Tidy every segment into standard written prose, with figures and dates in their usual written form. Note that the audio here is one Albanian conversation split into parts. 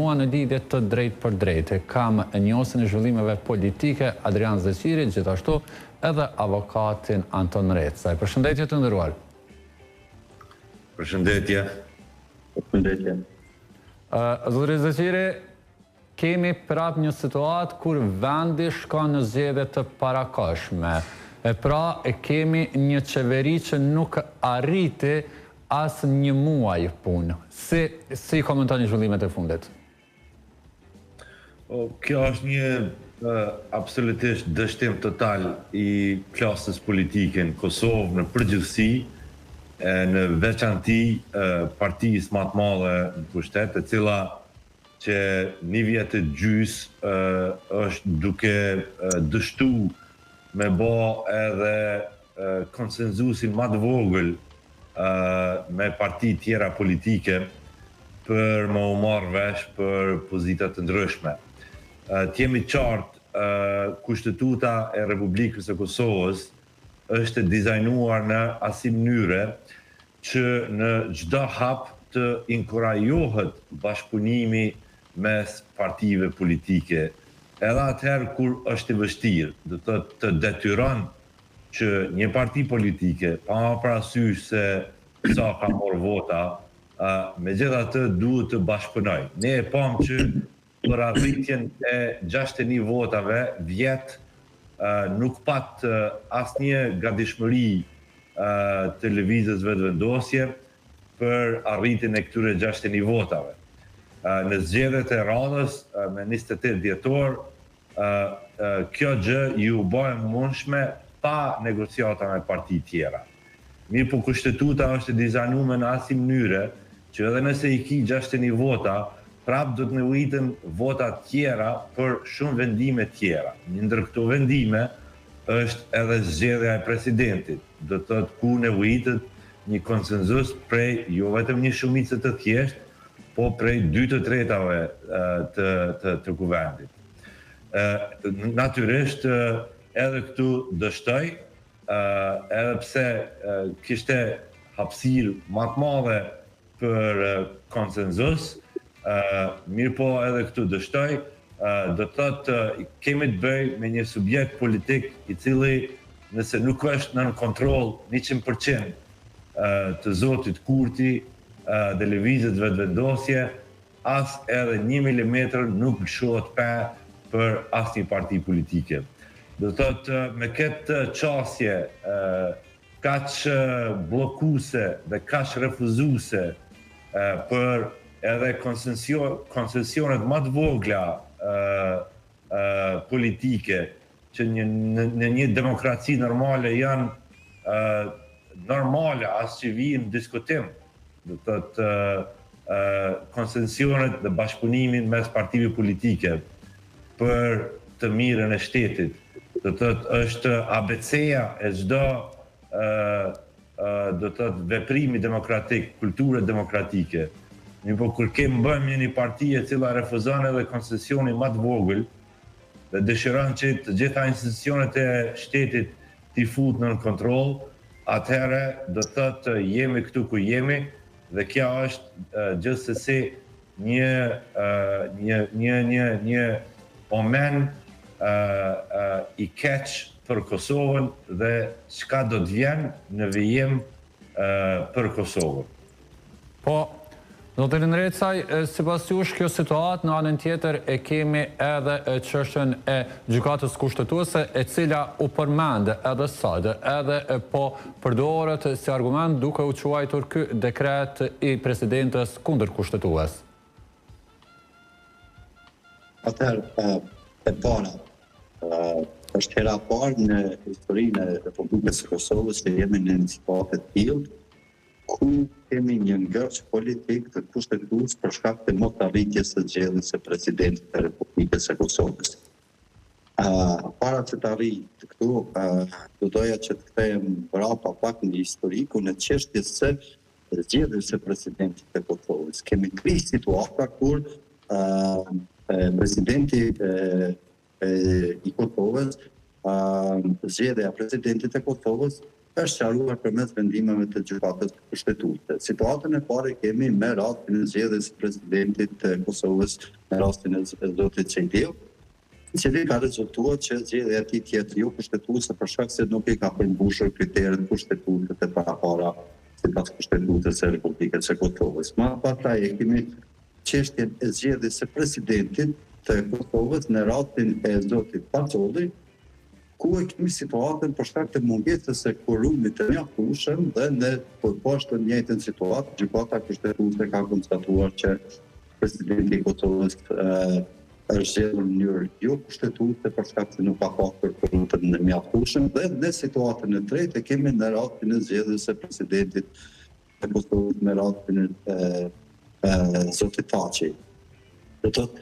mua në lidhje të drejtë për drejtë. Kam njohësin e zhvillimeve politike Adrian Zeqiri, gjithashtu edhe avokatin Anton Recaj. Përshëndetje të nderuar. Përshëndetje. Përshëndetje. Zotëri Zeqiri, kemi prap një situatë kur vendi shkon në zgjedhje të parakohshme. Pra kemi një qeveri që nuk arriti as një muaj punë. Si komentoni zhvillimet e fundit? Kjo është një absolutisht dështim total i klasës politike në Kosovë në përgjithësi, në veçanti partisë më të madhe në pushtet, e cila që një vjetë gjys është duke dështu me bo edhe konsenzusin më të vogël me parti tjera politike për më u marrë vesh për pozitat të ndryshme. T'jemi qartë, Kushtetuta e Republikës e Kosovës është dizajnuar në asnjë mënyre që në çdo hap të inkurajohet bashkëpunimi mes partive politike. Edhe atëherë kur është i vështirë, do të detyron që një parti politike, pa ma parasysh se sa ka morë vota, megjithatë duhet të bashkëpunoj. Ne e pam që për arritjen e 61 votave vjet nuk pat asnjë gatishmëri të lëvizjes vetëvendosje për arritjen e këtyre 61 votave. Në zgjedhjet e radhës me 28 dhjetor, kjo gjë ju bëhe mundshme pa negociata me parti tjera. Mirë po Kushtetuta është dizajnuar në asnjë mënyre që edhe nëse i ki 61 vota, prap do të nevojiten vota tjera për shumë vendime tjera. Një ndër këto vendime është edhe zgjedhja e presidentit. Do të thotë ku nevojitet një konsenzus prej jo vetëm një shumicë të thjeshtë, po prej 2/3 të kuvendit. Natyrisht edhe këtu dështoj, edhe pse kishte hapësirë më të madhe për konsenzus, mirë po edhe këtu dështoj, do të thotë kemi të bëjmë me një subjekt politik i cili nëse nuk është nën kontroll 100% të zotit Kurti dhe lëvizjet vetëvendosje, as edhe 1 milimetër nuk lëshohet pa për asnjë parti politike. Do të thotë me këtë qasje kaq bllokuese dhe kaq refuzuese për edhe koncesionet më të vogla politike që në një demokraci normale janë normale as që vijnë në diskutim. Do të thotë koncesionet dhe bashkëpunimin mes partive politike për të mirën e shtetit. Do të thotë është ABC-ja e çdo do të thotë veprimi demokratik, kulture demokratike. Mirë po kur bëjmë një parti e cila refuzon edhe koncesionin më të vogël dhe dëshiron që të gjitha institucionet e shtetit t'i fut në kontroll, atëherë do të thotë jemi këtu ku jemi dhe kjo është gjithsesi një omen i keq për Kosovën dhe çka do të vjen në vijim për Kosovën. Po, Zotërin Recaj, sipas jush kjo situatë në anën tjetër e kemi edhe çështjen e gjykatës kushtetuese e cila u përmend edhe sot, edhe po përdoret si argument duke u quajtur ky dekret i presidentes kundër kushtetues. Atëherë, e para, është hera parë në historinë e Republikës së Kosovës që jemi në një situatë të tillë ku kemi një ngërç politik të kushtetues për shkak të mos arritjes së zgjedhjes së presidentit të Republikës së Kosovës. Para që të arrijë këtu, do doja që të kthehem mbrapa pak në historiku në çështjes së zgjedhjes së presidentit të Kosovës. Kemi krisë situata kur presidenti i Kosovës, zgjedhja presidentit e Kosovës është sqaruar përmes vendimeve të gjykatës kushtetuese. Situatën e parë kemi me rastin e zgjedhjes së presidentit të Kosovës, me rastin e zotit Çejdiu, i cili ka rezultuar që zgjedhja e tij të jetë jo kushtetuese për shkak se nuk i ka përmbushur kriteret kushtetuese të parapara sipas kushtetutës së Republikës së Kosovës. Më pas e kemi çështjen e zgjedhjes së presidentit të Kosovës në rastin e zotit Pacolli, ku e kemi situatën për shkak të mungesës së quorumit të mjaftueshëm dhe në poshtë të njëjtën situatë, gjykata kushtetuese ka konstatuar që presidenti i Kosovës është zgjedhur në mënyrë jo kushtetuese për shkak se nuk ka pasur quorum në mjaftueshëm, dhe në situatën e tretë kemi në rastin e zgjedhjes së presidentit të Kosovës me rastin e zotit Taçi. Do thotë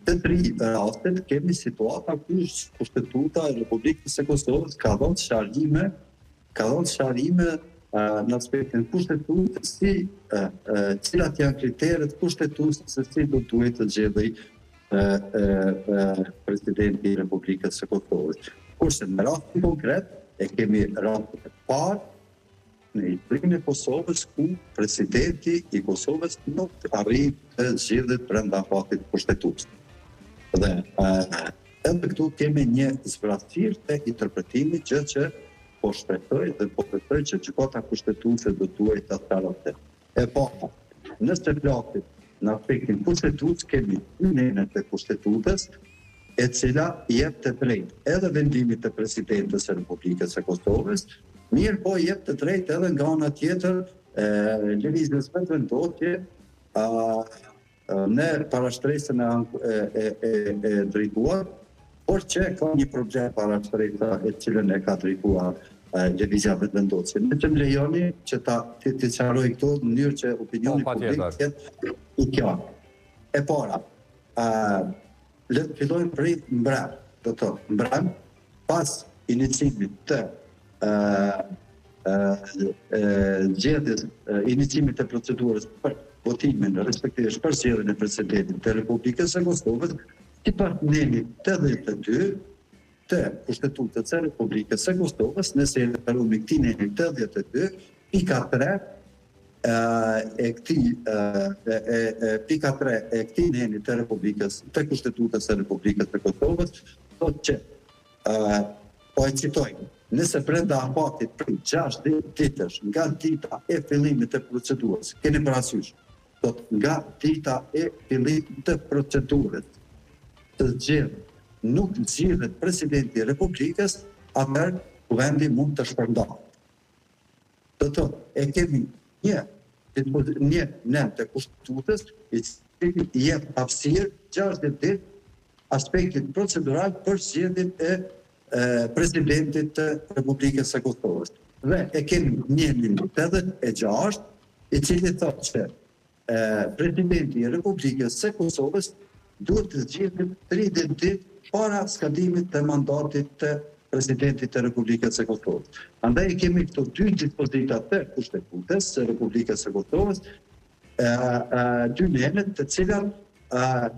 të tri rastet kemi situata ku kushtetuta e Republikës së Kosovës ka dhënë sqarime në aspektin kushtetues si cilat janë kriteret kushtetuese se si do duhet të zgjedhej presidenti i Republikës së Kosovës. Kurse në rastin konkret e kemi rastin e parë në historinë e Kosovës ku presidenti i Kosovës nuk arrit të zgjedhet brenda fatit kushtetues. Dhe edhe këtu kemi një zbrazësirë të interpretimit që po shpresoj dhe po besoj që gjykata kushtetuese do duhet ta sqarote. E para, nëse flasim në aspektin kushtetues kemi nënën e kushtetutës e cila jep të drejtë edhe vendimit të presidentës së Republikës së Kosovës, mirë po jep të drejtë edhe nga ana tjetër lëvizjes vendosje në parashtresën e drejtuar, por që ka një problem parashtresa e cilën e ka drejtuar lëvizja vendosje. Në që më lejoni që të sqaroj këto në mënyrë që opinioni publik jetë i qartë. E para, le të fillojmë prej mbrëm, do të mbrëm pas iniciimit të zgjedhjes, iniciimit të procedurës për votimin respektivisht për zgjedhjen e presidentit të Republikës së Kosovës, sipas nenit 82 të Kushtetutës së Republikës së Kosovës, nëse e referohemi këtij neni 82, pika 3 e këtij neni të Republikës të Kushtetutës së Republikës së Kosovës thotë që po e citoj, nëse brenda afatit për 6 ditësh nga dita e fillimit të procedurës, keni parasysh, thotë nga dita e fillimit të procedurës të zgjedhur nuk zgjedhet presidenti i Republikës, atëherë kuvendi mund të shpërndahet. Do të thotë, e kemi një nën të kushtetutës i cili jep hapësirë 60 ditë aspektit procedural për zgjedhjen e presidentit të Republikës së Kosovës. Dhe e kemi nenin 86 i cili thotë që presidenti i Republikës së Kosovës duhet të zgjedhet 30 ditë para skadimit të mandatit të presidentit të Republikës së Kosovës. Andaj kemi këto dy dispozita të Kushtetutës së Republikës së Kosovës, dy nenet të cilat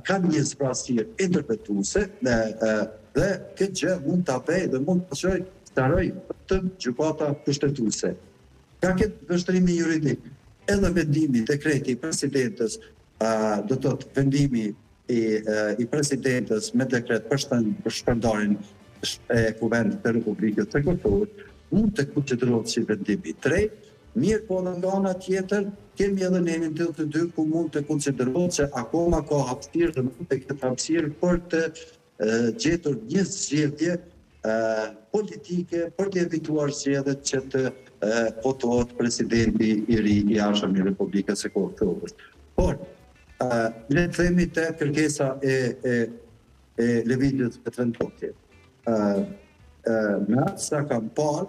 kanë një zbrazësirë interpretuese dhe këtë gjë mund ta bëj dhe mund të sqaroj të gjykata kushtetuese. Ka këtë vështrimi juridik, edhe vendimi dekreti i presidentës, do të thotë vendimi i presidentës me dekret për shpërndarjen e kuvendit të Republikës së Kosovës mund të konsiderohet si vendim i drejtë, mirë po nga ana tjetër kemi edhe nenin 82 ku mund të konsiderohet se akoma ka hapësirë dhe mund të ketë hapësirë për të gjetur një zgjedhje politike për të evituar zgjedhjet që të votohet presidenti i ri i jashtëm i Republikës së Kosovës. Por le të themi të kërkesa e lëvizjes së vendosjes. Me atë sa kam parë,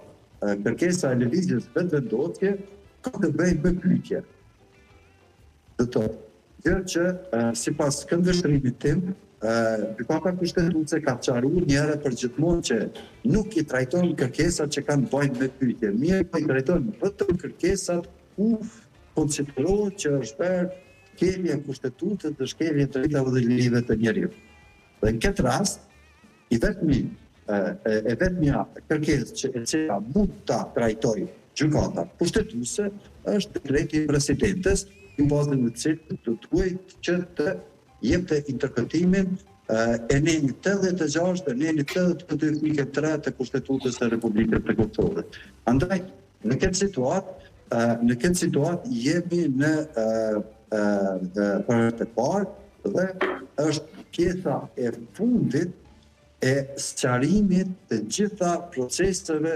kërkesa e lëvizjes së vendosjes ka të bëjë me pyetje. Do të thotë, gjë që sipas këndvështrimit tim, gjykata kushtetuese ka sqaruar një herë për gjithmonë që nuk i trajton kërkesat që kanë bëjnë me pyetje, mirë po i trajton vetëm kërkesat ku konsiderohet që është bërë shkelje e kushtetutës dhe shkelje të drejtave dhe lirive të njeriut. Dhe në këtë rast, i vetmi e vetmja kërkesë që e cila mund ta trajtojë gjykata kushtetuese është dekreti i presidentes, në bazën e cilit do duhet që të jepte interpretimin e nenit 86 dhe nenit 82.3 të Kushtetutës së Republikës së Kosovës. Andaj, në këtë situatë jemi në për të parë dhe është pjesa e fundit e sqarimit të gjitha proceseve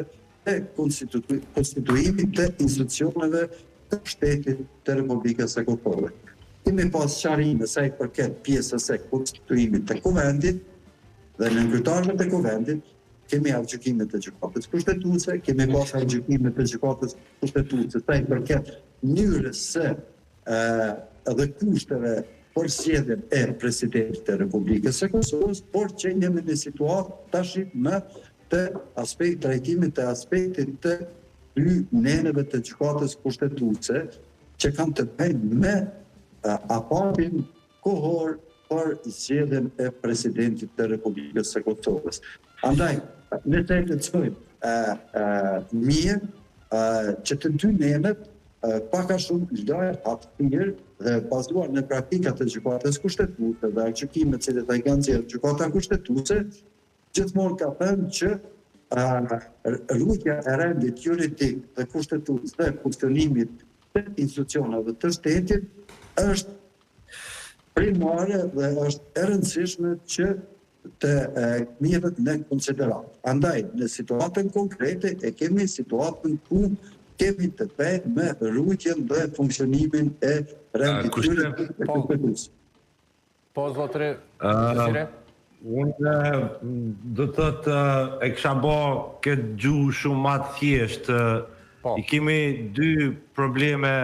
të konstituimit të institucioneve të shtetit të Republikës së Kosovës. Kemi pas sqarime sa i përket pjesës e konstituimit të kuvendit dhe në nënkrytarëve të kuvendit, kemi gjykimet të gjykatës kushtetuese, kemi pas gjykimet të gjykatës kushtetuese sa i përket mënyrës së dhe kushteve për sjelljen e presidentit të Republikës së Kosovës, por që jemi në situatë tash më të trajtimit të aspektit të neneve të gjykatës kushtetuese që kanë të bëjnë me apartin kohor për zgjedhjen e presidentit të Republikës së Kosovës. Andaj, ne të lehtësojmë mirë që të dy nenet pak a shumë lajë hapësirë dhe bazuar në praktikat e gjykatës kushtetuese dhe gjykimet që i kanë nxjerrë gjykata kushtetuese, gjithmonë ka thënë që rrugja e rendit juridik dhe kushtetues dhe funksionimit të institucioneve të shtetit është primare dhe është e rëndësishme që të mirët në konsiderat. Andaj, në situatën konkrete e kemi situatën ku kemi të bëjmë me rrugjen dhe funksionimin e rendit juridik të kushtetues. Po, zotëri, Sire? Unë do të thotë e kisha bë këtë gjuhë shumë më të thjeshtë. I kemi dy probleme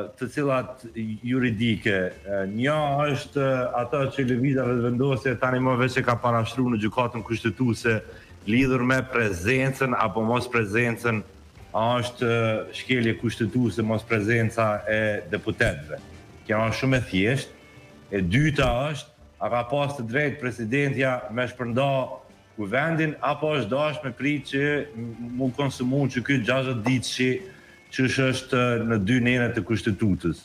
të cilat juridike. Një është ato që lëvizave të vendosje tani më veç e ka parashtruar në gjykatën kushtetuese lidhur me prezencën apo mos prezencën, a është shkelje kushtetuese mos prezenca e deputetëve. Kjo është shumë e thjeshtë. E dyta është, a ka pas të drejtë presidentja me shpërnda kuvendin, apo është dash me prit që mu konsumu që këtë 60 ditë që është në dy nenet të kushtetutës.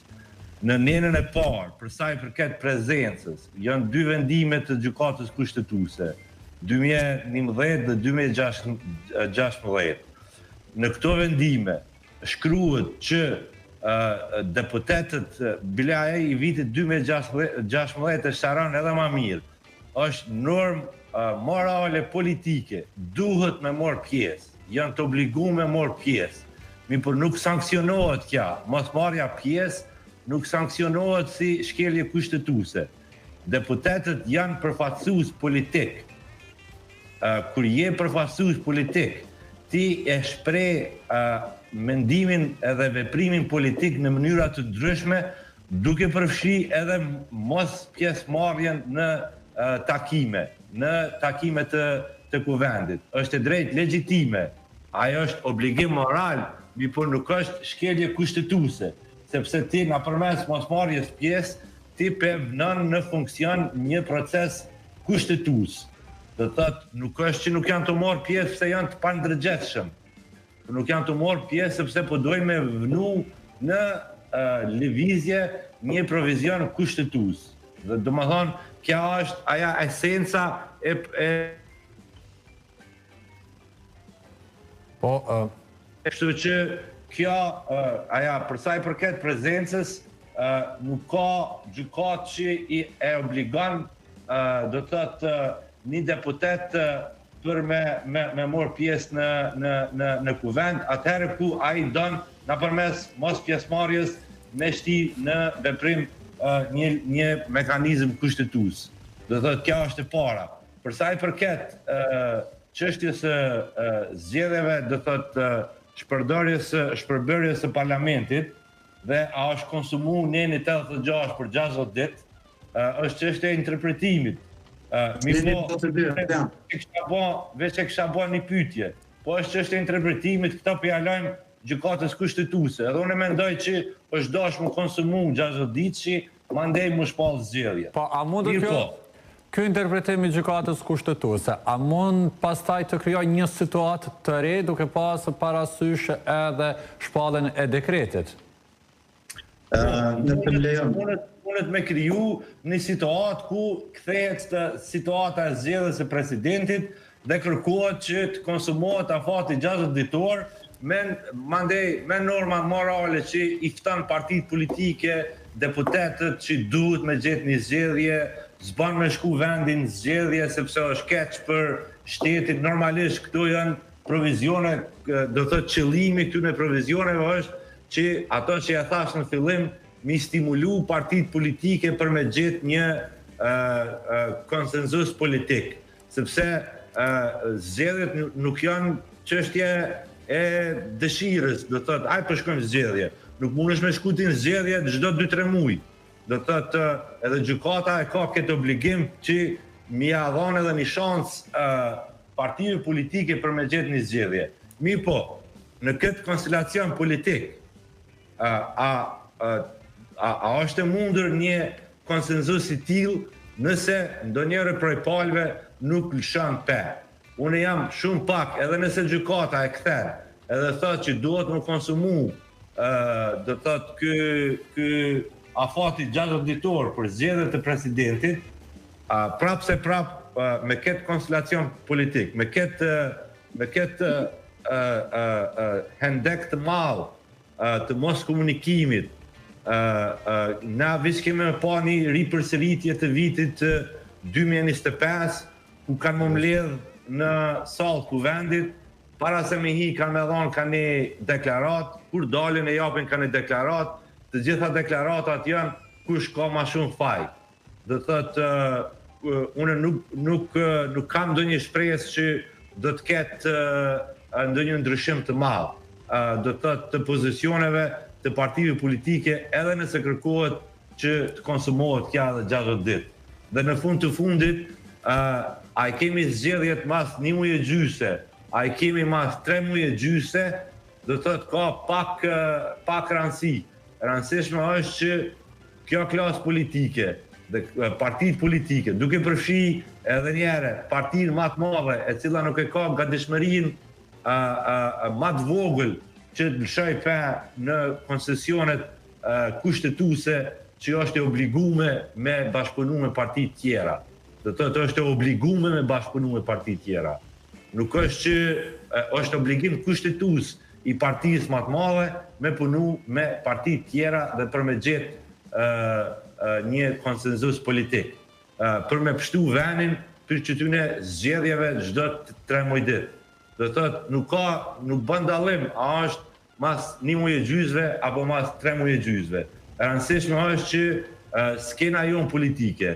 Në nenën e parë, përsa i përket prezencës, janë dy vendimet të gjykatës kushtetuese, 2011 dhe 2016. Në këto vendime shkruhet që deputetët bilaja i vitit 2016 e sharon edhe ma mirë, është normë morale politike, duhet me morë pjesë, janë të obliguar me morë pjesë, por nuk sankcionohet kja, mos marrja pjesë nuk sankcionohet si shkelje kushtetuese. Deputetët janë përfaqësues politik. Kur je përfaqësues politik, ti e shpreh mendimin edhe veprimin politik në mënyra të ndryshme, duke përfshi edhe mos pjesëmarrjen në takime të kuvendit. Është e drejtë legjitime, ajo është obligim moral, por nuk është shkelje kushtetuese, sepse ti nëpërmes mosmarrjes pjesë, ti vënon në funksion një proces kushtetues. Do thotë, nuk është që nuk janë të marrë pjesë sepse janë të pandërgjegjshëm. Nuk janë të marrë pjesë sepse po dojnë me vënu në lëvizje një provizion kushtetues. Dhe domethënë, kjo është aja esenca Kështu që kjo, aja përsa i përket prezencës, nuk ka gjykatë që e obligon, do të thotë, një deputet për me morë pjesë në kuvend, atëherë ku a i donë nëpërmes mos pjesëmarrjes me shti në veprim një mekanizëm kushtetues. Do të thotë, kjo është e para. Përsa i përket çështjes së zgjedhjeve, do të thotë, shpërbërjes së parlamentit dhe a është konsumu neni 86 për 60 ditë, është çështja e interpretimit. Veç e kisha bën një pyetje, po është çështja e interpretimit, këta po ja lajm gjykatës kushtetuese. Edhe unë mendoj që është dashur konsumu 60 ditë, mandej më shpallë zgjedhje. Po, a mund të Ky interpretim i gjykatës kushtetuese, a mund pastaj të krijojë një situatë të re duke pasur parasysh edhe shpalljen e dekretit? Mundet me kriju një situatë ku kthehet situata e zgjedhjes së presidentit dhe kërkohet që të konsumohet afati 60 ditor me norma morale që i fton partitë politike, deputetët që duhet me gjetë një zgjedhje, s'ban me shku vendin zgjedhje sepse është keq për shtetin. Normalisht këto janë provizione, do thotë qëllimi këtyre provizioneve është që ato që ja thash në fillim, mi stimulu partitë politike për me gjetë një konsenzus politik, sepse zgjedhjet nuk janë çështje e dëshirës, do thotë aj po shkojmë zgjedhje. Nuk mundesh me shkutin zgjedhje çdo 2-3 muaj. Do thotë edhe gjykata e ka këtë obligim që mi ia dhon edhe një shans partive politike për me gjetë një zgjedhje. Mirë po, në këtë konstelacion politik, a është e mundur një konsenzus i tillë nëse ndonjëri prej palëve nuk lëshon pe? Unë jam shumë pak, edhe nëse gjykata e kthen, edhe thotë që duhet më konsumu, do thotë ky afati 60 ditor për zgjedhjet e presidentit, prapse me këtë konstelacion politik, me këtë hendek të madh të mos komunikimit, na veç kemi pa një ripërsëritje të vitit 2025, ku kanë më mbledh në sallë kuvendit, para se me hi kanë me dhonë kanë një deklarat, kur dalin e japin kanë një deklarat, të gjitha deklaratat janë kush ka ma shumë faj. Do thotë, unë nuk kam ndonjë shpresë që do të ketë ndonjë ndryshim të madh. Do thotë të pozicioneve të partive politike, edhe nëse kërkohet që të konsumohet kja dhe 60 ditë. Dhe në fund të fundit, a i kemi zgjedhjet mas 1 muaj e gjysë, a i kemi mas 3 muaj e gjysë, do thotë ka pak rëndësi. Rëndësishme është që kjo klasë politike dhe partitë politike, duke përfshi edhe njëre partinë më të madhe, e cila nuk e ka gatishmërinë më të vogël që të lëshoj pe në koncesionet kushtetuese, që është e obliguar me bashkëpunu me partitë tjera. Do thotë është e obliguar me bashkëpunu me partitë tjera. Nuk është që është obligim kushtetues i partisë më të madhe me punu me partitë tjera dhe për me gjetë një konsenzus politik. Për me pështu vendin për qëtyne zgjedhjeve çdo 3 muaj ditë. Do thotë nuk bën dallim a është mas 1 muaj e gjysmë apo mas 3 muaj e gjysmë. Rëndësishme është që skena jonë politike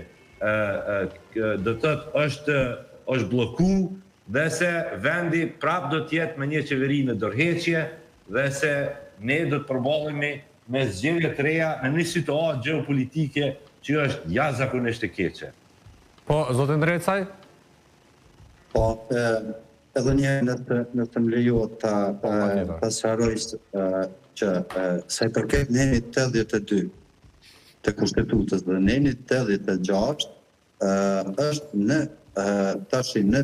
do thotë është bloku, dhe se vendi prap do t'jetë me një qeveri në dorëheqje, dhe se ne do të përballemi me zgjedhje të reja në një situatë gjeopolitike që është jashtëzakonisht e keqe. Po, zotin Drecaj? Po, edhe një nëse më lejohet ta sqaroj që sa i përket nenit 82 të kushtetutës dhe nenit 86 është tashi në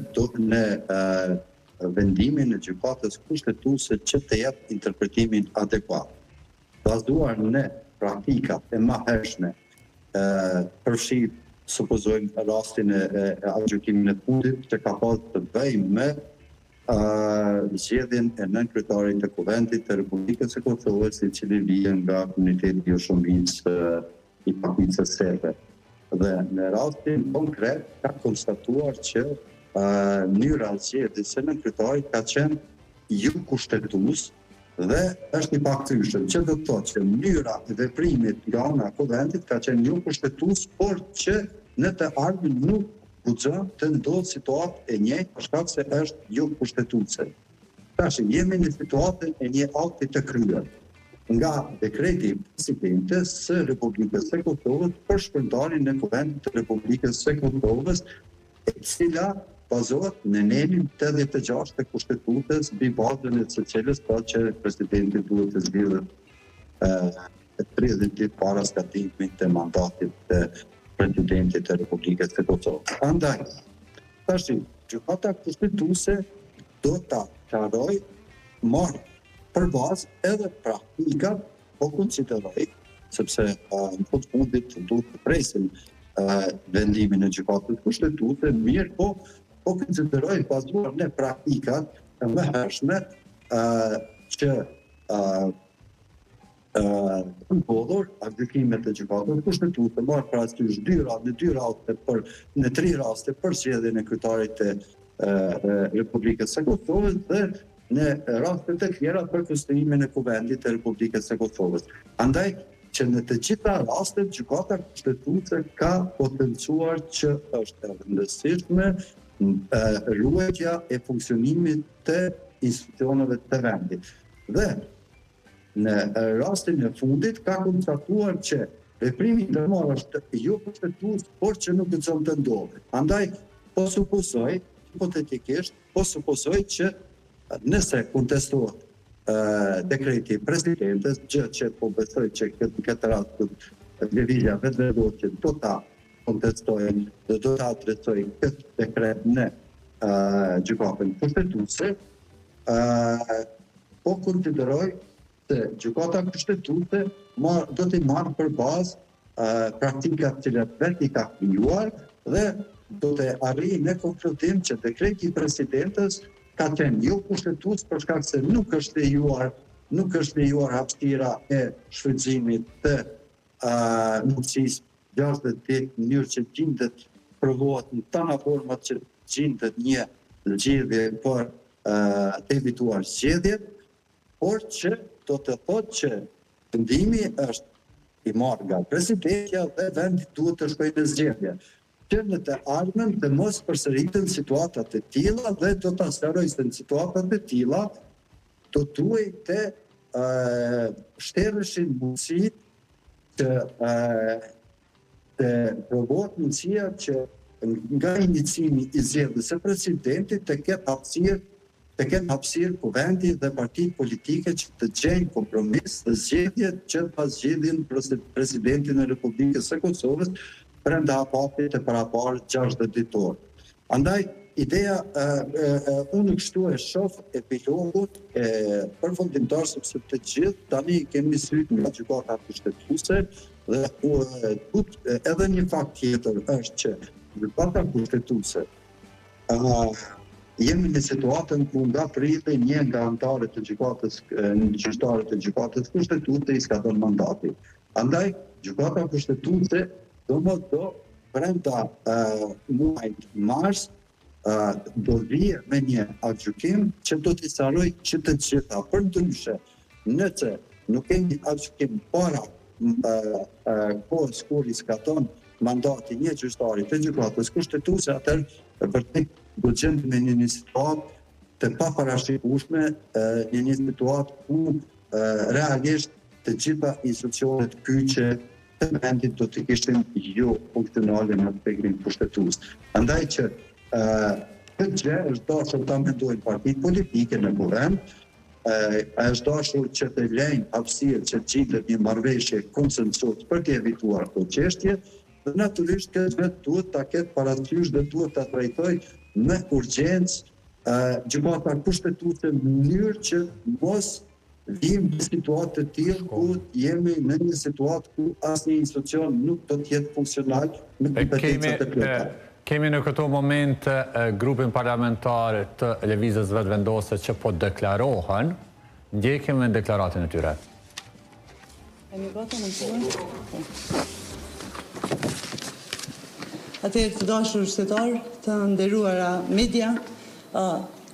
vendimin e gjykatës kushtetuese që të jap interpretimin adekuat. Bazuar në praktikat e mëhershme, përfshi supozojmë rastin e agjykimin e fundit që ka pas të bëjë me zgjedhjen e nënkryetarit të Kuvendit të Republikës së Kosovës, i cili vjen nga komuniteti i shumicë i partisë serbe. Dhe në rastin konkret ka konstatuar që mënyra zgjedhjes së nënkryetarit ka qenë jo kushtetues dhe është i pakthyeshëm, që do të thotë që mënyra e veprimit nga ana e Kuvendit ka qenë jo kushtetues, por që në të ardhmen nuk guxon të ndodhë situatë e njëjtë për shkak se është jo kushtetuese. Tash jemi në situatën e një akti të kryer nga dekreti i Presidentes së Republikës së Kosovës për shpërndarjen e Kuvendit të Republikës së Kosovës, e cila bazohet në nenin 86 të kushtetutës, mbi bazën e së cilës thotë që presidenti duhet të zgjidhet 30 ditë para skatimit të mandatit të presidentit të Republikës së Kosovës. Andaj, tash gjykata kushtetuese do ta qaroj marrë për bazë edhe praktikat, po konsideroj, sepse në fund fundit duhet të presim vendimin e gjykatës kushtetuese, mirë po konsideroj bazuar në praktikat e mëhershme që në bodhur, gjykimet e gjykatës kushtetuese marrë parasysh në 3 raste për zgjedhjen e kryetarit të Republikës së Kosovës dhe në rastet e tjera për kushtimin e kuvendit të Republikës së Kosovës. Andaj që në të gjitha rastet gjykata kushtetuese ka potencuar që është e rëndësishme ruajtja e funksionimit të institucioneve të vendit. Dhe në rastin e fundit ka konstatuar që veprimi ndërmarrës është jo kushtetues, por që nuk gëzon të ndodhë. Andaj, po supozoj, hipotetikisht, po supozoj që nëse kontestohet dekreti presidentes, gjë që po besoj që këtë rast lëvizja vetëvendose do ta kontestojnë dhe do ta adresojnë këtë dekret në gjykatën kushtetuese, po konsideroj se gjykata kushtetuese do t'i marrë për bazë praktikat që vetë i ka krijuar dhe do të arrijë në konkluzim që dekreti i presidentes ka qenë jo kushtetues për shkak se nuk është lejuar hapësira e shfrytëzimit të mundësisë 60 ditë në mënyrë që gjendet provohet në tana format që gjendet një zgjedhje për të evituar zgjedhjet, por që do të thotë që vendimi është i marrë nga presidentja dhe vendi duhet të shkojë në zgjedhje. Që në të ardhmen të mos përsëriten situatat e tilla dhe do ta sqaroj se në situatat e tilla do duhej të shtërreshin mundësitë të provohet mundësia që nga inicimi i zgjedhjes së presidentit të ketë hapësirë kuvendi dhe partitë politike që të gjejnë kompromis dhe zgjedhje që pas zgjedhin presidentin e Republikës së Kosovës brenda hapapit të paraparë 60 ditor. Andaj, ideja, unë kështu e shoh epilogut përfundimtar sepse të gjithë tani kemi syt nga gjykata kushtetuese dhe edhe një fakt tjetër është që gjykata kushtetuese jemi në situatën ku nga prilli një nga anëtarët të gjyqtarët të gjykatës kushtetuese i ska dhënë mandati. Andaj, gjykata kushtetuese do brenda muajit mars do vijë me një aktgjykim që do t'i sqaroj që të gjitha. Përndryshe, nëse nuk kemi aktgjykim para kohës kur i zbaton mandati një gjyqtari të gjykatës kushtetuese, atëherë vërtet do gjendemi në një situatë të paparashikueshme, në një situatë ku realisht të gjitha institucionet kyçe të vendit do të kishin jo funksionale në aspektin kushtetues. Andaj që këtë gjë është dashur ta mendojnë partitë politike në kuvend, është dashur që të lejnë hapësirë që gjendet një marrëveshje konsensuese për të evituar këtë çështje, dhe natyrisht këtë vetë duhet ta ketë parasysh dhe duhet ta trajtojë me urgjencë gjykata kushtetuese në mënyrë që mos vim në situatë të tillë ku jemi në një situatë ku asnjë institucion nuk do të jetë funksional me kompetencat e plota. Kemi në këto moment grupin parlamentar të lëvizjes vetëvendose që po deklarohen, ndjekim me deklaratën e tyre. Atëherë të dashur qytetar, të nderuara media,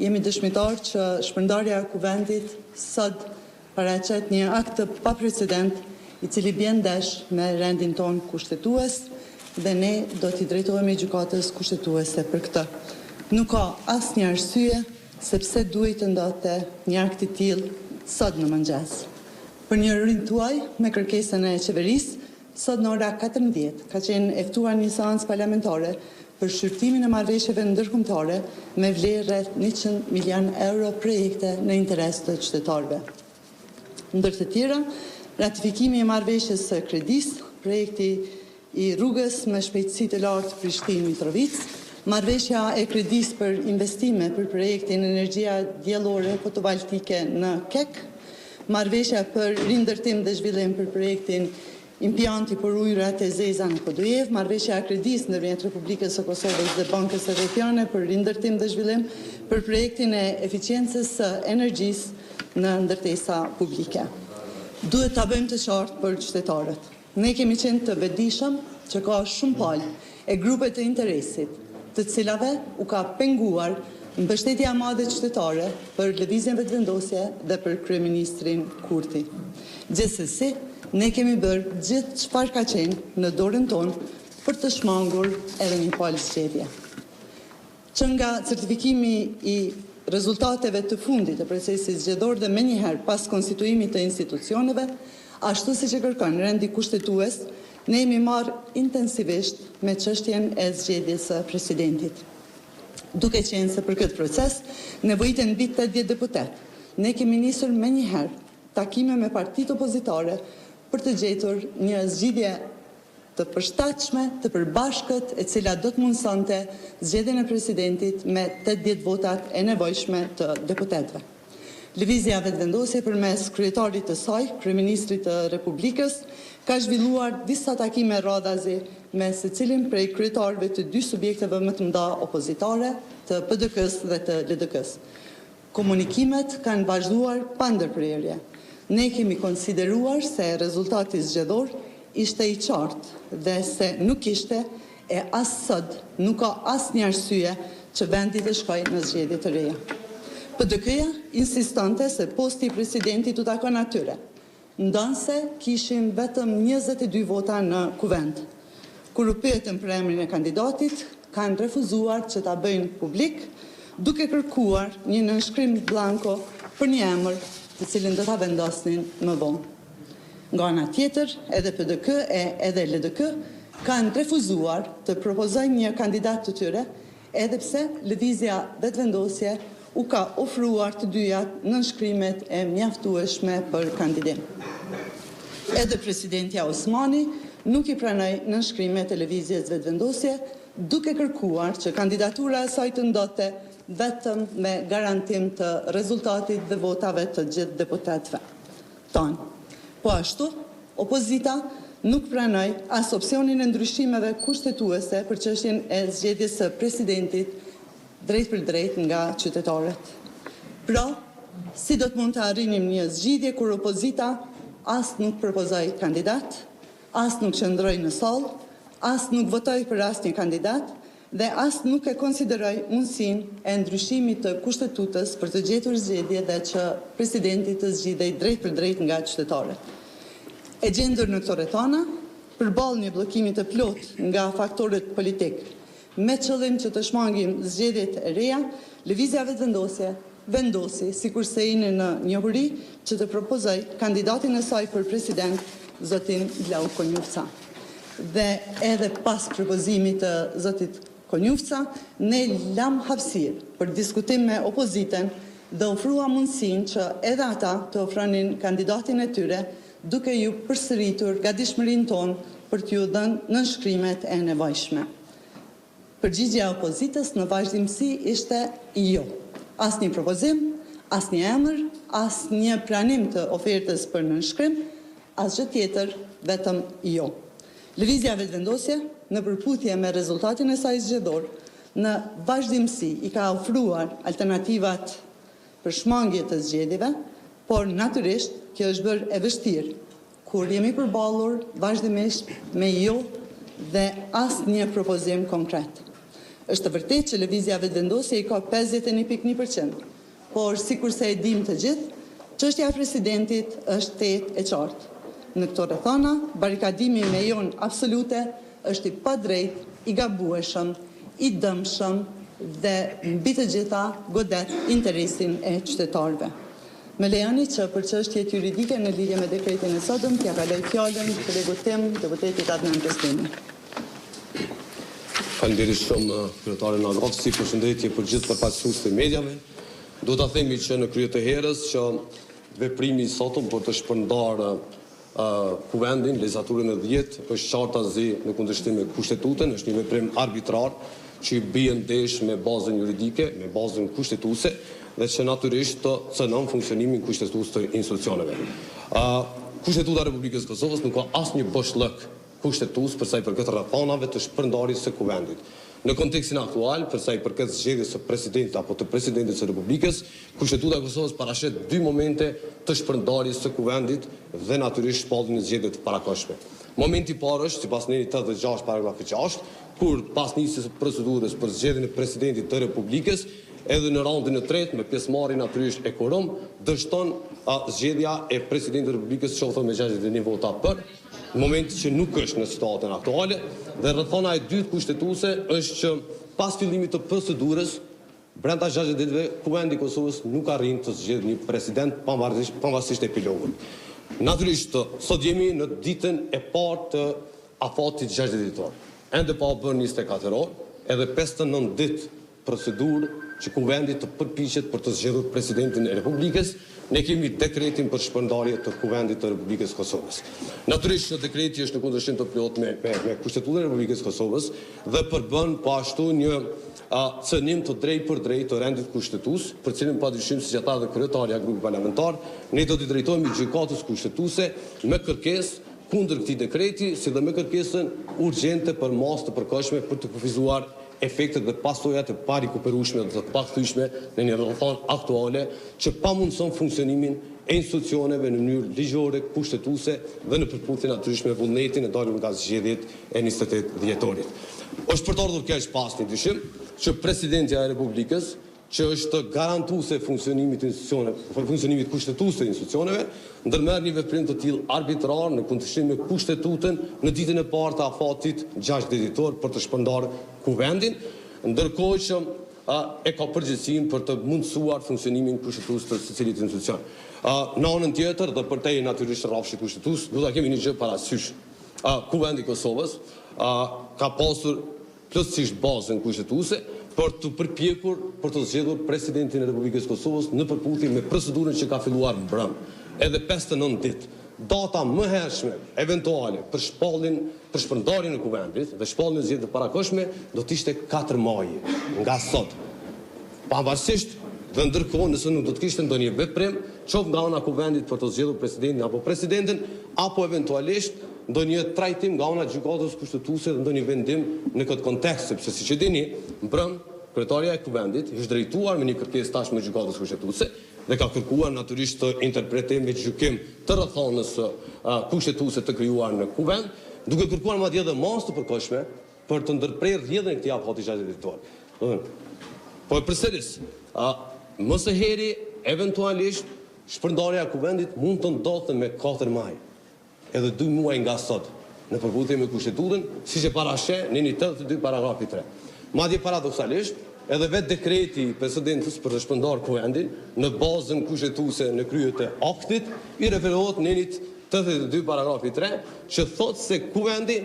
jemi dëshmitar që shpërndarja e kuvendit sot paraqet një akt të paprecedent i cili bën ndesh me rendin ton kushtetues dhe ne do t'i drejtohemi gjykatës kushtetuese për këtë. Nuk ka asnjë arsye sepse duhet të ndodhte një akt i tillë sot në mëngjes. Për një rrymë tuaj me kërkesën e qeverisë, sot në ora 14 ka qenë e ftuar një seancë parlamentare për shqyrtimin e marrëveshjeve ndërkombëtare me vlerë rreth 100 milion euro projekte në interes të qytetarëve. Ndër të tjera, ratifikimi i marrëveshjes së Kredis, projekti i rrugës me shpejtësi të lartë Prishtinë-Mitrovic, marrëveshja e Kredis për investime për projektin energjia diellore fotovoltaike në KEK, marrëveshja për rindërtim dhe zhvillim për projektin impianti për ujërat e zeza në Kodujev, marrëveshja e Kredis ndërmjet Republikës së Kosovës dhe Bankës Evropiane për rindërtim dhe zhvillim për projektin e eficiencës së energjisë në ndërtesa publike. Duhet ta bëjmë të qartë për qytetarët. Ne kemi qenë të vetëdijshëm që ka shumë palë e grupe të interesit, të cilave u ka penguar mbështetja e madhe qytetare për lëvizjen vetëvendosje dhe për kryeministrin Kurti. Gjithsesi, ne kemi bërë gjithë çfarë ka qenë në dorën tonë për të shmangur edhe një palë zgjedhje. Që nga certifikimi i rezultateve të fundit të procesit zgjedhor dhe menjëherë pas konstituimit të institucioneve, ashtu siç e kërkon rendi kushtetues, ne jemi marrë intensivisht me çështjen e zgjedhjes së presidentit. Duke qenë se për këtë proces nevojiten mbi 80 deputet, ne kemi nisur menjëherë takime me partitë opozitare për të gjetur një zgjidhje të përshtatshme, të përbashkët, e cila do të mundësonte zgjedhjen e presidentit me 80 votat e nevojshme të deputetëve. Lëvizja vetëvendosje përmes kryetarit të saj, kryeministrit të Republikës, ka zhvilluar disa takime radhazi me secilin prej kryetarëve të dy subjekteve më të mëdha opozitare, të PDK-s dhe të LDK-s. Komunikimet kanë vazhduar pa ndërprerje. Ne kemi konsideruar se rezultati zgjedhor ishte i qartë dhe se nuk ishte e as sot nuk ka asnjë arsye që vendi të shkojë në zgjedhje të reja. PDK-ja insistante se posti i presidentit u takon atyre, ndanse kishin vetëm 22 vota në kuvend. Kur u pyetën për emrin e kandidatit, kanë refuzuar që ta bëjnë publik, duke kërkuar një nënshkrim blanko për një emër të cilin do ta vendosnin më vonë. Nga ana tjetër, edhe PDK e edhe LDK kanë refuzuar të propozojnë një kandidat të tyre, edhe pse lëvizja vetëvendosje u ka ofruar të dyja nënshkrimet e mjaftueshme për kandidim. Edhe presidentja Osmani nuk i pranoi nënshkrimet e lëvizjes vetëvendosje, duke kërkuar që kandidatura e saj të ndote vetëm me garantim të rezultatit dhe votave të gjithë deputetëve tanë. Po ashtu, opozita nuk pranoi as opsionin e ndryshimeve kushtetuese për çështjen e zgjedhjes së presidentit drejt për drejt nga qytetarët. Pra, si do të mund të arrinim një zgjidhje kur opozita as nuk propozoi kandidat, as nuk qëndroi në sallë, as nuk votoi për asnjë kandidat dhe as nuk e konsideroi mundësinë e ndryshimit të kushtetutës për të gjetur zgjedhje dhe që presidenti të zgjidhej drejt për drejt nga qytetarët. E gjendur në këto rrethana, përballë një bllokimi të plot nga faktorët politik, me qëllim që të shmangim zgjedhjet e reja, lëvizja vetëvendosje vendosi, sikurse jeni në njohuri, që të propozoj kandidatin e saj për president, zotin Glau Konjufca. Dhe edhe pas propozimit të zotit Konjufca, ne lam hapësirë për diskutim me opozitën dhe ofrua mundësinë që edhe ata të ofronin kandidatin e tyre, duke ju përsëritur gatishmërinë tonë për t'ju dhënë nënshkrimet e nevojshme. Përgjigjja e opozitës në vazhdimsi ishte jo. Asnjë propozim, asnjë emër, asnjë pranim të ofertës për nënshkrim, asgjë tjetër, vetëm jo. Lëvizja vetëvendosje, në përputhje me rezultatin e saj zgjedhor, në vazhdimsi i ka ofruar alternativat për shmangje të zgjedhjeve, por natyrisht kjo është bërë e vështirë, kur jemi përballur vazhdimisht me jo dhe asnjë propozim konkret. Është vërtet që lëvizja vetëvendosje i ka 51.1%, por sikurse e dim të gjithë, çështja e presidentit është e qartë. Në këto rrethana, barikadimi me jon absolute është i padrejt, i gabueshëm, i dëmshëm dhe mbi të gjitha godet interesin e qytetarëve. Me lejoni që për çështjet juridike në lidhje me dekretin e sotëm, t'ja kaloj fjalën kolegut tim, deputetit Adnan Bestimi. Faleminderit shumë kryetarin Agroftsi, përshëndetje për gjithë përfaqësuesit e mediave. Do ta themi që në krye të herës që veprimi i sotëm për të shpërndarë kuvendin, legislaturën e 10, është qarta zi në kundërshtim me kushtetutën, është një veprim arbitrar që i bie ndesh me bazën juridike, me bazën kushtetuese dhe që natyrisht të cënon funksionimin kushtetues të institucioneve. Kushtetuta e Republikës së Kosovës nuk ka asnjë boshllëk kushtetues për sa i përket rrethanave të shpërndarjes së kuvendit. Në kontekstin aktual, për sa i përket zgjedhjes së presidentit apo të presidentit së Republikës, Kushtetuta e Kosovës parashet dy momente të shpërndarjes së kuvendit dhe natyrisht shpalljen e zgjedhjeve të parakohshme. Momenti i parë është sipas neni 86 paragrafi 6, kur pas nisjes së procedurës për zgjedhjen e presidentit të Republikës, edhe në raundin e tretë me pjesëmarrjen natyrisht e quorum, dështon zgjedhja e presidentit të Republikës qoftë me 61 vota për, në moment që nuk është në situatën aktuale, dhe rrethana e dytë kushtetuese është që pas fillimit të procedurës, brenda 60 ditëve, Kuvendi i Kosovës nuk arrin të zgjedhë një president pavarësisht epilogut. Natyrisht, sot jemi në ditën e parë të afatit 60 ditor. Ende pa u bërë 24 orë, edhe 59 ditë procedurë që Kuvendi të përpiqet për të zgjedhur presidentin e Republikës. Ne kemi dekretin për shpërndarje të Kuvendit të Republikës Kosovës. Natyrisht që dekreti është në kundërshtim të plot me Kushtetutën e Republikës Kosovës dhe përbën po ashtu një cënim të drejtë për drejtë të rendit kushtetues, për cilin padyshim siç ata dhe kryetarja e grupit parlamentar, ne do t'i drejtohemi gjykatës kushtetuese me kërkesë kundër këtij dekreti, si dhe me kërkesën urgjente për masë të përkohshme për të kufizuar efektet dhe pasojat e parikuperueshme dhe të pakthyeshme në një rrethon aktuale që pamundson funksionimin e institucioneve në mënyrë ligjore, kushtetuese dhe në përputhje natyrisht me vullnetin e dalur nga zgjedhjet e 28 dhjetorit. Është për të ardhur keq pas një dyshim që presidenti i Republikës, që është garantuese funksionimit të institucioneve, funksionimit kushtetues të institucioneve, ndërmerr një veprim të tillë arbitrar në kundërshtim me Kushtetutën në ditën e parë të afatit 60 ditor për të shpërndarë kuvendin, ndërkohë që e ka përgjegjësinë për të mundësuar funksionimin kushtetues të secilit institucion. Në anën tjetër, dhe për te natyrisht rrafshit kushtetues, do ta kemi një gjë parasysh. Kuvendi i Kosovës ka pasur plotësisht bazën kushtetuese për të përpjekur për të zgjedhur presidentin e Republikës Kosovës në përputhje me procedurën që ka filluar mbrëm. Edhe 59 ditë. Data më hershme eventuale për shpërndarjen e kuvendit dhe shpalljen e zgjedhjeve të parakohshme do të ishte 4 maj nga sot. Pavarësisht dhe ndërkohë nëse nuk do të kishte ndonjë veprim qoftë nga ana kuvendit për të zgjedhur presidentin apo presidentin apo eventualisht ndonjë trajtim nga ana gjykatës kushtetuese dhe ndonjë vendim në këtë kontekst, sepse siç e dini, mbrëm kryetaria e kuvendit është drejtuar me një kërkesë tashmë gjykatës kushtetuese dhe ka kërkuar natyrisht të interpretim me gjykim të rrethonës kushtetuese të krijuar në kuvend, duke kërkuar madje edhe masë të përkohshme për të ndërprerë rrjedhën e këtij afati 60 ditor. Po përsëris, më së heri eventualisht shpërndarja e kuvendit mund të ndodhte me 4 maj. Edhe 2 muaj nga sot, në përputhje me Kushtetutën, siç e parasheh në 82 paragrafi 3. Madje paradoksalisht, edhe vetë dekreti i presidentës për të shpërndarë kuvendin në bazën kushtetuese në krye të aktit i referohet në 82 paragrafi 3, që thotë se kuvendi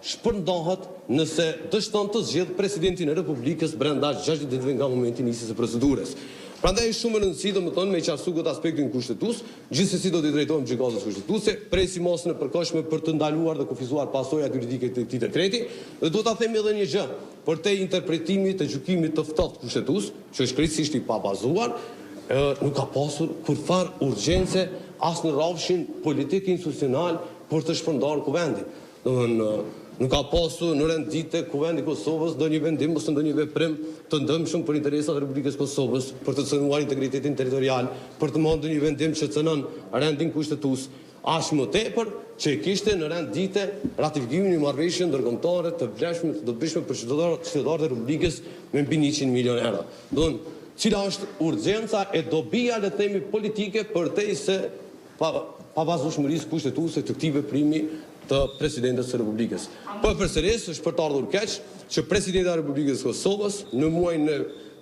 shpërndahet nëse dështon të zgjedhë presidentin e Republikës brenda 60 ditëve nga momenti i nisjes së procedurës. Prandaj është shumë e rëndësishme domethënë me qartësu këtë aspektin kushtetues, gjithsesi do t'i drejtohem gjykatës kushtetuese, presi mosën e përkohshme për të ndaluar dhe kufizuar pasojat juridike të këtij dekreti, dhe duhet ta them edhe një gjë, për te interpretimit të gjykimit të ftohtë kushtetues, që është krejtësisht i pabazuar, nuk ka pasur kurfar urgjence as në rrafshin politik institucional për të shpërndarë kuvendin. Domethënë nuk ka pasur në rendite Kuvendi i Kosovës ndonjë vendim ose ndonjë veprim të ndëmshëm për interesat e Republikës Kosovës, për të cënuar integritetin territorial, për të marrë ndonjë vendim që cënon rendin kushtetues, aq më tepër që kishte në rendite ratifikimin e marrëveshjeve ndërkombëtare të vlefshme të dobishme për qytetarët e Republikës me mbi 100 milionë euro. Domthon, cila është urgjenca e dobia le të themi politike përtejse pabazueshmërisë kushtetuese të këtij veprimi të presidentit të Republikës. Po përsëris është për të ardhur keq që presidenti i Republikës së Kosovës në muajin e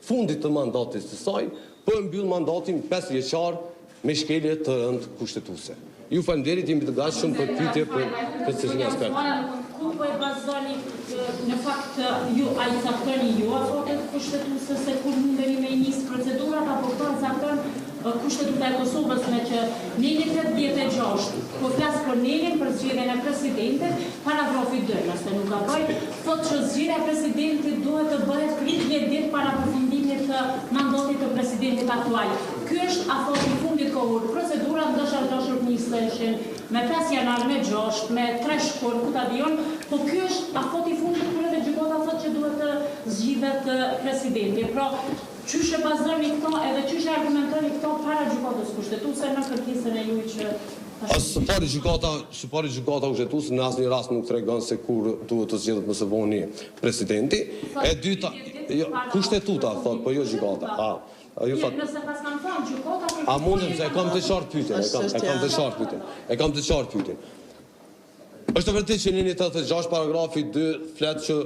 fundit të mandatit të saj po mbyll mandatin 5 vjeçar me shkelje të rëndë kushtetuese. Ju faleminderit, jemi të gatshëm për pyetje për këtë aspekt. Ku po e bazoni në fakt ju ai caktoni ju afatet kushtetuese se kur mundeni me nis procedurat apo kanë cakton kushtetuta e Kosovës me që neli 86, po flasë për nelin për zgjedhjen e presidentit, paragrafi 2, nëse nuk gaboj, thotë që zgjedhja e presidentit duhet të bëhet 30 ditë para përfundimit të mandatit të presidentit aktual. Ky është afati i fundit kohur. Procedura ndoshta do shërniseshin me 5 janar, me 6, me 3 shkurt, ku ta dijon, po ky është afati i fundit kur edhe gjykata thotë që duhet të zgjidhet presidenti. Pra, qyshe bazojni këto edhe qyshe argumentoni këto para gjykatës kushtetuese në kërkesën e juaj që Së pari gjykata kushtetuese në asnjë rast nuk tregon se kur duhet të zgjedhet më së voni presidenti. E dyta, kushtetuta thot, po jo gjykata. Nëse pas kanë thënë gjykata A mundem se e kam të qartë pyetjen, e kam të qartë pyetjen. Është e vërtetë që në 86 paragrafi 2 flet që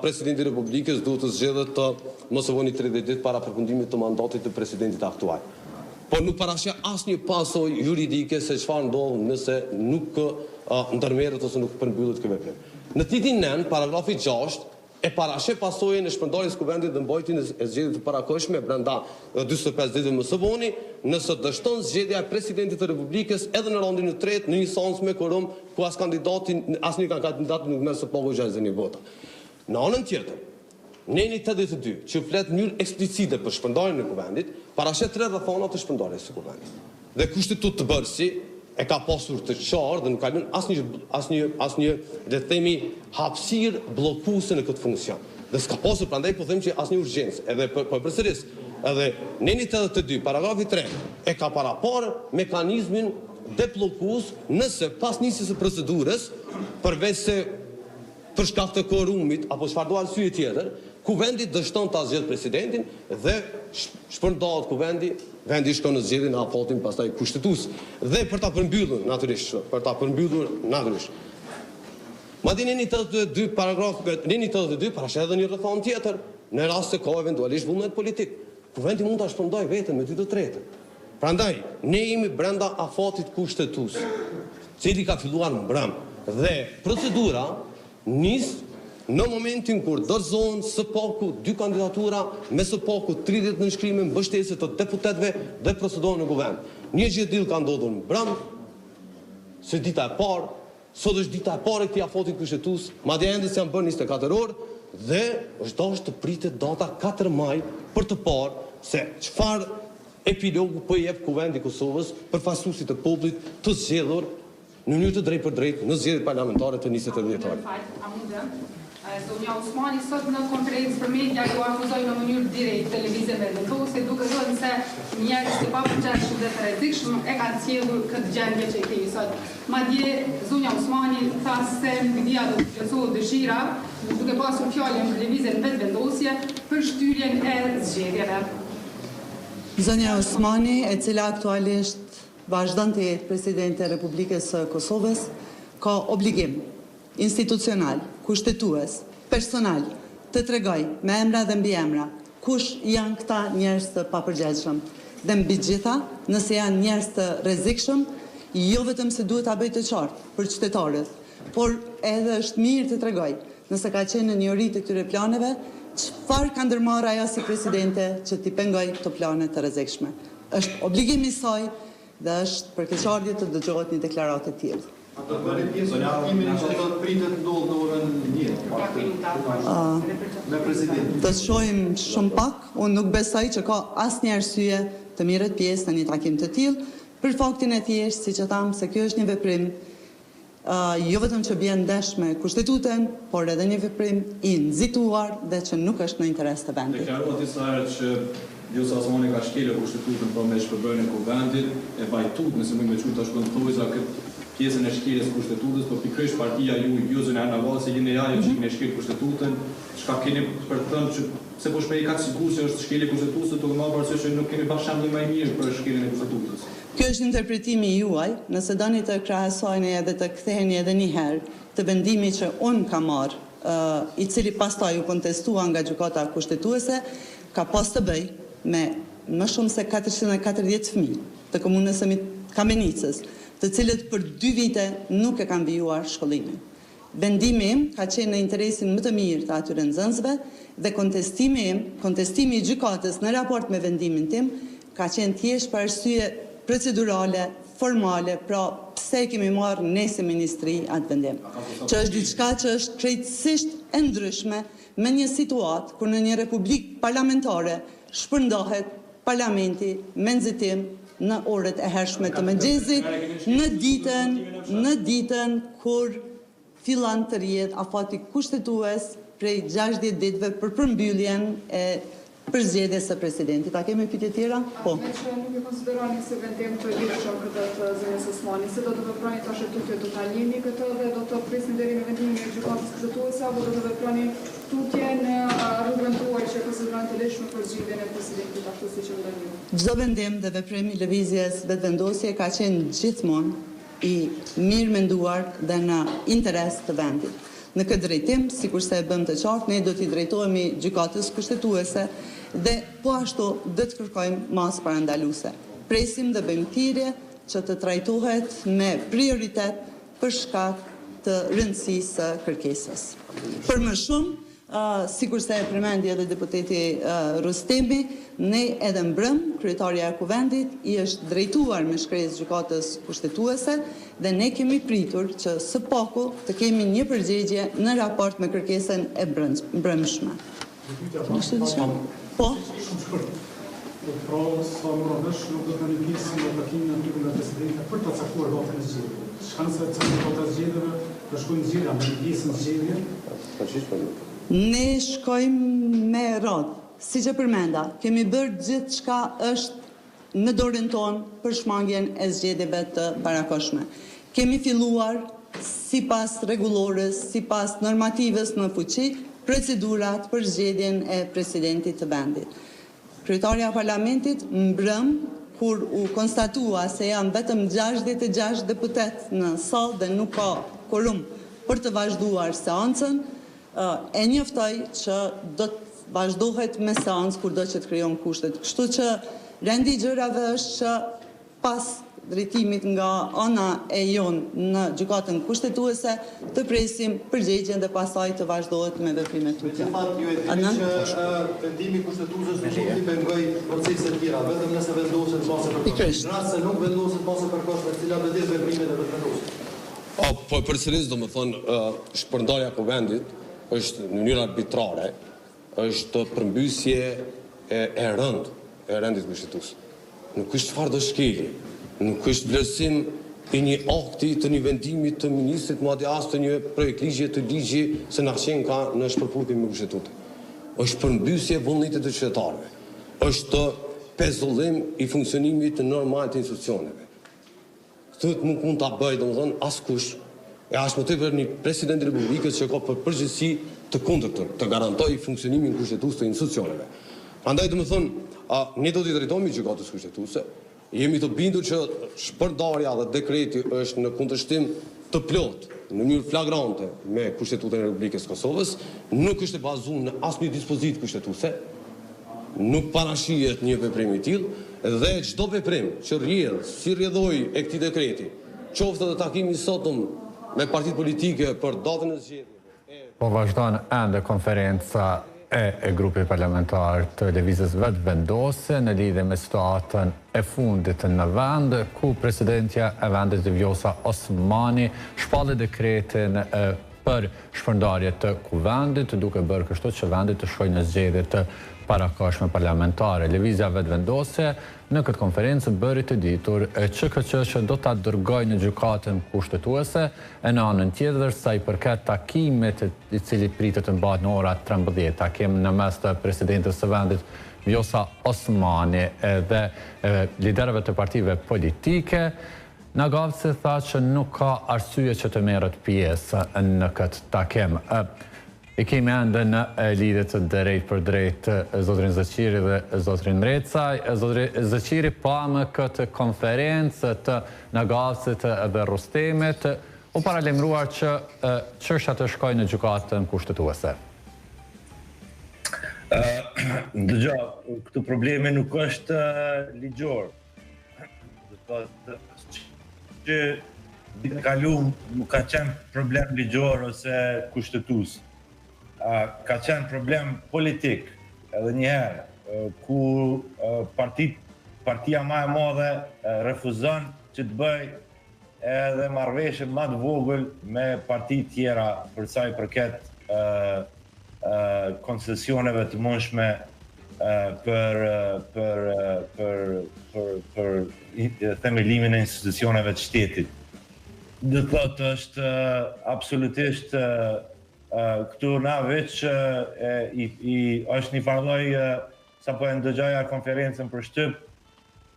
presidenti i Republikës duhet të zgjedhet të mos voni 30 ditë para përfundimit të mandatit të presidentit aktual. Por nuk parashë asnjë pasojë juridike se çfarë ndodh nëse nuk ndërmerret ose nuk përmbyllet ky veprim. Në titin 9, paragrafi 6 e parashë pasojën e shpërndarjes së kuvendit dhe mbajtjen e zgjedhjeve të parakohshme brenda 45 ditëve më së voni, nëse dështon zgjedhja e presidentit të Republikës edhe në raundin e tretë në një seancë me quorum ku asnjë kandidat nuk merr së pagu 60 vota. Në anën tjetër, neni 82 që flet në mënyrë eksplicite për shpërndarjen e kuvendit, parashë 3 rrethana të shpërndarjes së kuvendit. Dhe kushtetutë të bërësi e ka pasur të qartë dhe nuk ka lënë asnjë le të themi hapësirë bllokuese në këtë funksion. Dhe s'ka pasur prandaj po them që asnjë urgjencë. Edhe përsëris, edhe neni 82 paragrafi 3 e ka parapar mekanizmin debllokues nëse pas nisjes së procedurës, përveç se për shkak të quorumit apo çfarë do arsye tjetër, kuvendi dështon ta zgjedh presidentin dhe shpërndahet kuvendi, vendi shkon në zgjedhjen e afatin pastaj kushtetues. Dhe për ta përmbyllur natyrisht, Madje neni 82 parashë edhe një rrethon tjetër, në rast se ka eventualisht vullnet politik. Kuvendi mund ta shpërndajë veten me 2/3. Prandaj, ne jemi brenda afatit kushtetues, cili ka filluar mbrëm dhe procedura nis në momentin kur dorëzohen së paku 2 kandidatura me së paku 30 nënshkrime mbështesje të deputetëve dhe procedohen në kuvend. Një gjë e tillë ka ndodhur mbrëm, se dita e parë, sot është dita e parë e këtij afati kushtetues, madje ende janë bërë 24 orë dhe është dashur të pritet data 4 maj për të parë se çfarë epilogu po jep kuvendi i Kosovës përfaqësuesit të popullit të zgjedhur në mënyrë të drejtë në zgjedhjet parlamentare të nisjes së vjetore. Zonja Osmani sot në konferencë për media ju akuzoi në mënyrë direkte televizion vendose duke thënë se njerëz të papërgjithshëm dhe të rrezikshëm e kanë sjellur këtë gjendje që kemi sot. Madje zonja Osmani tha se media do të plotësohet dëshira duke pasur fjalën në televizion vetvendosje për shtyrjen e zgjedhjeve. Zonja Osmani, e cila aktualisht vazhdon të jetë presidente e Republikës së Kosovës, ka obligim institucional, kushtetues, personal, të tregoj me emra dhe mbi emra kush janë këta njerëz të papërgjithshëm. Dhe mbi gjitha, nëse janë njerëz të rrezikshëm, jo vetëm se duhet ta bëj të qartë për qytetarët, por edhe është mirë të tregoj, nëse ka qenë në njëri të këtyre planeve, çfarë ka ndërmarrë ajo si presidente që t'i pengoj këto plane të rrezikshme. Është obligimi i saj dhe është përkeqardhje të dëgjohet një deklaratë e tillë. Të shohim shumë pak, unë nuk besoj që ka asnjë arsye të mirët pjesë në një takim të tillë, për faktin e thjeshtë, siç e tham, se kjo është një veprim jo vetëm që bie ndesh me kushtetutën, por edhe një veprim i nxituar dhe që nuk është në interes të vendit. Deklaruat disa herë që Vjosa Osmani ka shkelur kushtetutën për me shpërbërjen e kuvendit, e vajtut, nëse më me qurë të shkëndëtoj za këtë pjesën e shkeljes kushtetutës, por pikërisht partia ju, Vjozën e Arnaval, se jeni ajo që keni shkel kushtetutën, çka keni për të thënë që se po shpej kaq sigur se është shkelje kushtetutës, të më parasysh që nuk keni bashkë shembull më i mirë për shkeljen e kushtetutës. Kjo është interpretimi juaj, nëse doni të krahasojeni edhe të ktheheni edhe një herë të vendimi që unë kam marrë, i cili pastaj u kontestua nga gjykata kushtetuese, ka pas të bëj me më shumë se 440 fëmijë të komunës së Kamenicës, të cilët për 2 vite nuk e kanë vijuar shkollimin. Vendimi im ka qenë në interesin më të mirë të atyre nxënësve dhe kontestimi i gjykatës në raport me vendimin tim ka qenë thjesht për arsye procedurale, formale, pra pse kemi marrë ne si ministri atë vendim. Që është diçka që është krejtësisht e ndryshme me një situatë kur në një republikë parlamentare shpërndahet parlamenti me nxitim në orët e hershme të mëngjesit, në ditën kur fillan të rrihet afati kushtetues prej 60 ditëve për përmbylljen e përzgjedhjes së presidentit. A kemi pyetje tjera? Po. Me që nuk e konsideroni se vendim të lirshëm këtë të zënës Osmani, se do të veproni tash tutje do ta njihni këtë dhe do të presim deri në vendimin e gjykatës kushtetuese apo do të veproni tutje në rrugën tuaj që konsideron të lirshme për zgjedhjen e presidentit ashtu siç e ndonjë. Çdo vendim dhe veprim i lëvizjes vetëvendosje ka qenë gjithmonë i mirë menduar dhe në interes të vendit. Në këtë drejtim, sikurse e bëm të qartë, ne do t'i drejtohemi gjykatës kushtetuese dhe po ashtu do të kërkojmë masë parandaluese. Presim dhe bëjmë thirrje që të trajtohet me prioritet për shkak të rëndësisë së kërkesës. Për më shumë, sikurse e përmendi edhe deputeti Rustemi, ne edhe mbrëm, kryetarja e Kuvendit i është drejtuar me shkresë gjykatës kushtetuese dhe ne kemi pritur që së paku të kemi një përgjigje në raport me kërkesën e mbrëmshme. Po? Pra, sa më rrëvesh, nuk do të një pjesë në takimin e ndrykën e presidentit për të caktuar datën e zgjedhjeve. Shanse të caktuar datën e zgjedhjeve, të shkojnë zgjedhja me një pjesë në zgjedhje. Ne shkojmë me radhë. Si që përmenda, kemi bërë gjithë çka është në dorën tonë për shmangjen e zgjedhjeve të parakoshme. Kemi filluar sipas rregullores, sipas normativës në fuqi, procedurat për zgjedhjen e presidentit të vendit. Kryetarja e Parlamentit mbrëm kur u konstatua se janë vetëm 66 deputet në sallë dhe nuk ka korum për të vazhduar seancën, e njoftoj që do të vazhdohet me seancë kur do që të krijon kushtet. Kështu që rendi i gjërave është që pas drejtimit nga ana e jonë në gjykatën kushtetuese të presim përgjigjen dhe pastaj të vazhdohet me veprimet tutje. Ju e dini që vendimi kushtetuesës nuk i pengoj procese të tjera, vetëm nëse vendoset mase përkohshme. Në rast se nuk vendoset mase përkohshme, cilat do të jetë veprimet e vetëvendosur? Po përsëris do të thonë shpërndarja e Kuvendit është në mënyrë arbitrare, është përmbysje e rëndë e rendit kushtetues. Nuk është çfarë do shkelje, nuk është vlerësim i një akti të një vendimi të ministrit, madje as të një projekt ligje të ligji se na qenë ka në shpërputje me kushtetutin. Është përmbysje vullnetit të qytetarëve. Është pezullim i funksionimit të normal të institucioneve. Këtë nuk mund ta bëjë domethënë askush. E as më tepër një president i Republikës që ka për përgjegjësi të kundërtën, të garantojë funksionimin kushtetues të institucioneve. Prandaj domethënë, ne do t'i drejtohemi gjykatës kushtetuese. Jemi të bindur që shpërndarja dhe dekreti është në kundërshtim të plot, në mënyrë flagrante me Kushtetutën e Republikës Kosovës, nuk është e bazuar në asnjë dispozitë kushtetuese, nuk parashihet një veprim i tillë dhe çdo veprim që rrjedh si rrjedhoi e këtij dekreti, qoftë edhe takimi i sotëm me partitë politike për datën e zgjedhjeve. Po vazhdon ende konferenca e grupit parlamentar të lëvizjes vetëvendosje në lidhje me situatën e fundit në vend, ku presidentja e vendit Vjosa Osmani shpalli dekretin për shpërndarje të Kuvendit, duke bërë kështu që vendit të shkojë në zgjedhje të parakoshme parlamentare. Lëvizja vetëvendosje në këtë konferencë bëri të ditur që do ta dërgojë në gjykatën kushtetuese, e në anën tjetër sa i përket takimit i cili pritet të mbahet në ora 13. Kemi në mes të presidentës së vendit Vjosa Osmani dhe liderëve të partive politike. Nagavci tha që nuk ka arsye që të merret pjesë në këtë takim. I kemi ende në lidhje të drejt për drejt zotrin Zëqiri dhe zotrin Recaj. Zotrin Zëqiri pa më këtë konferencë të Nagavcit dhe Rustemit, u paralemruar që çështja të shkojë në gjykatën kushtetuese. Dëgjoj, këtë problemi nuk është ligjor. Që ditë kaluar nuk ka qenë problem ligjor ose kushtetues. Ka qenë problem politik edhe njëherë, ku partit partia ma e madhe refuzon që të bëj edhe marrëveshje më të vogël me parti tjera për sa i përket koncesioneve të mundshme për themelimin e institucioneve të shtetit. Dhe thotë është absolutisht këtu na veç është një farloj sa po e ndëgjoja konferencën për Shtyp,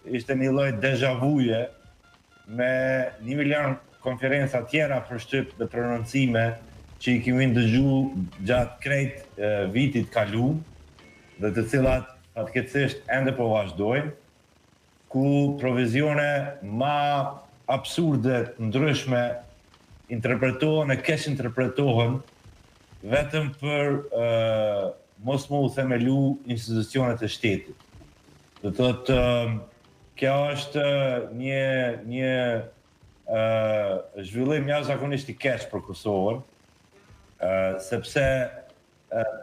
ishte një lloj deja vuje me 1 milion konferenca tjera për Shtyp dhe prononcime që i kemi ndëgju gjatë krejt vitit kaluar dhe të cilat fatkeqësisht ende po vazhdojnë, ku provizione ma absurde, ndryshme interpretohen e keq interpretohen vetëm për mos më u themelu institucionet e shtetit. Do thotë, kjo është një zhvillim jashtëzakonisht i keq për Kosovën, sepse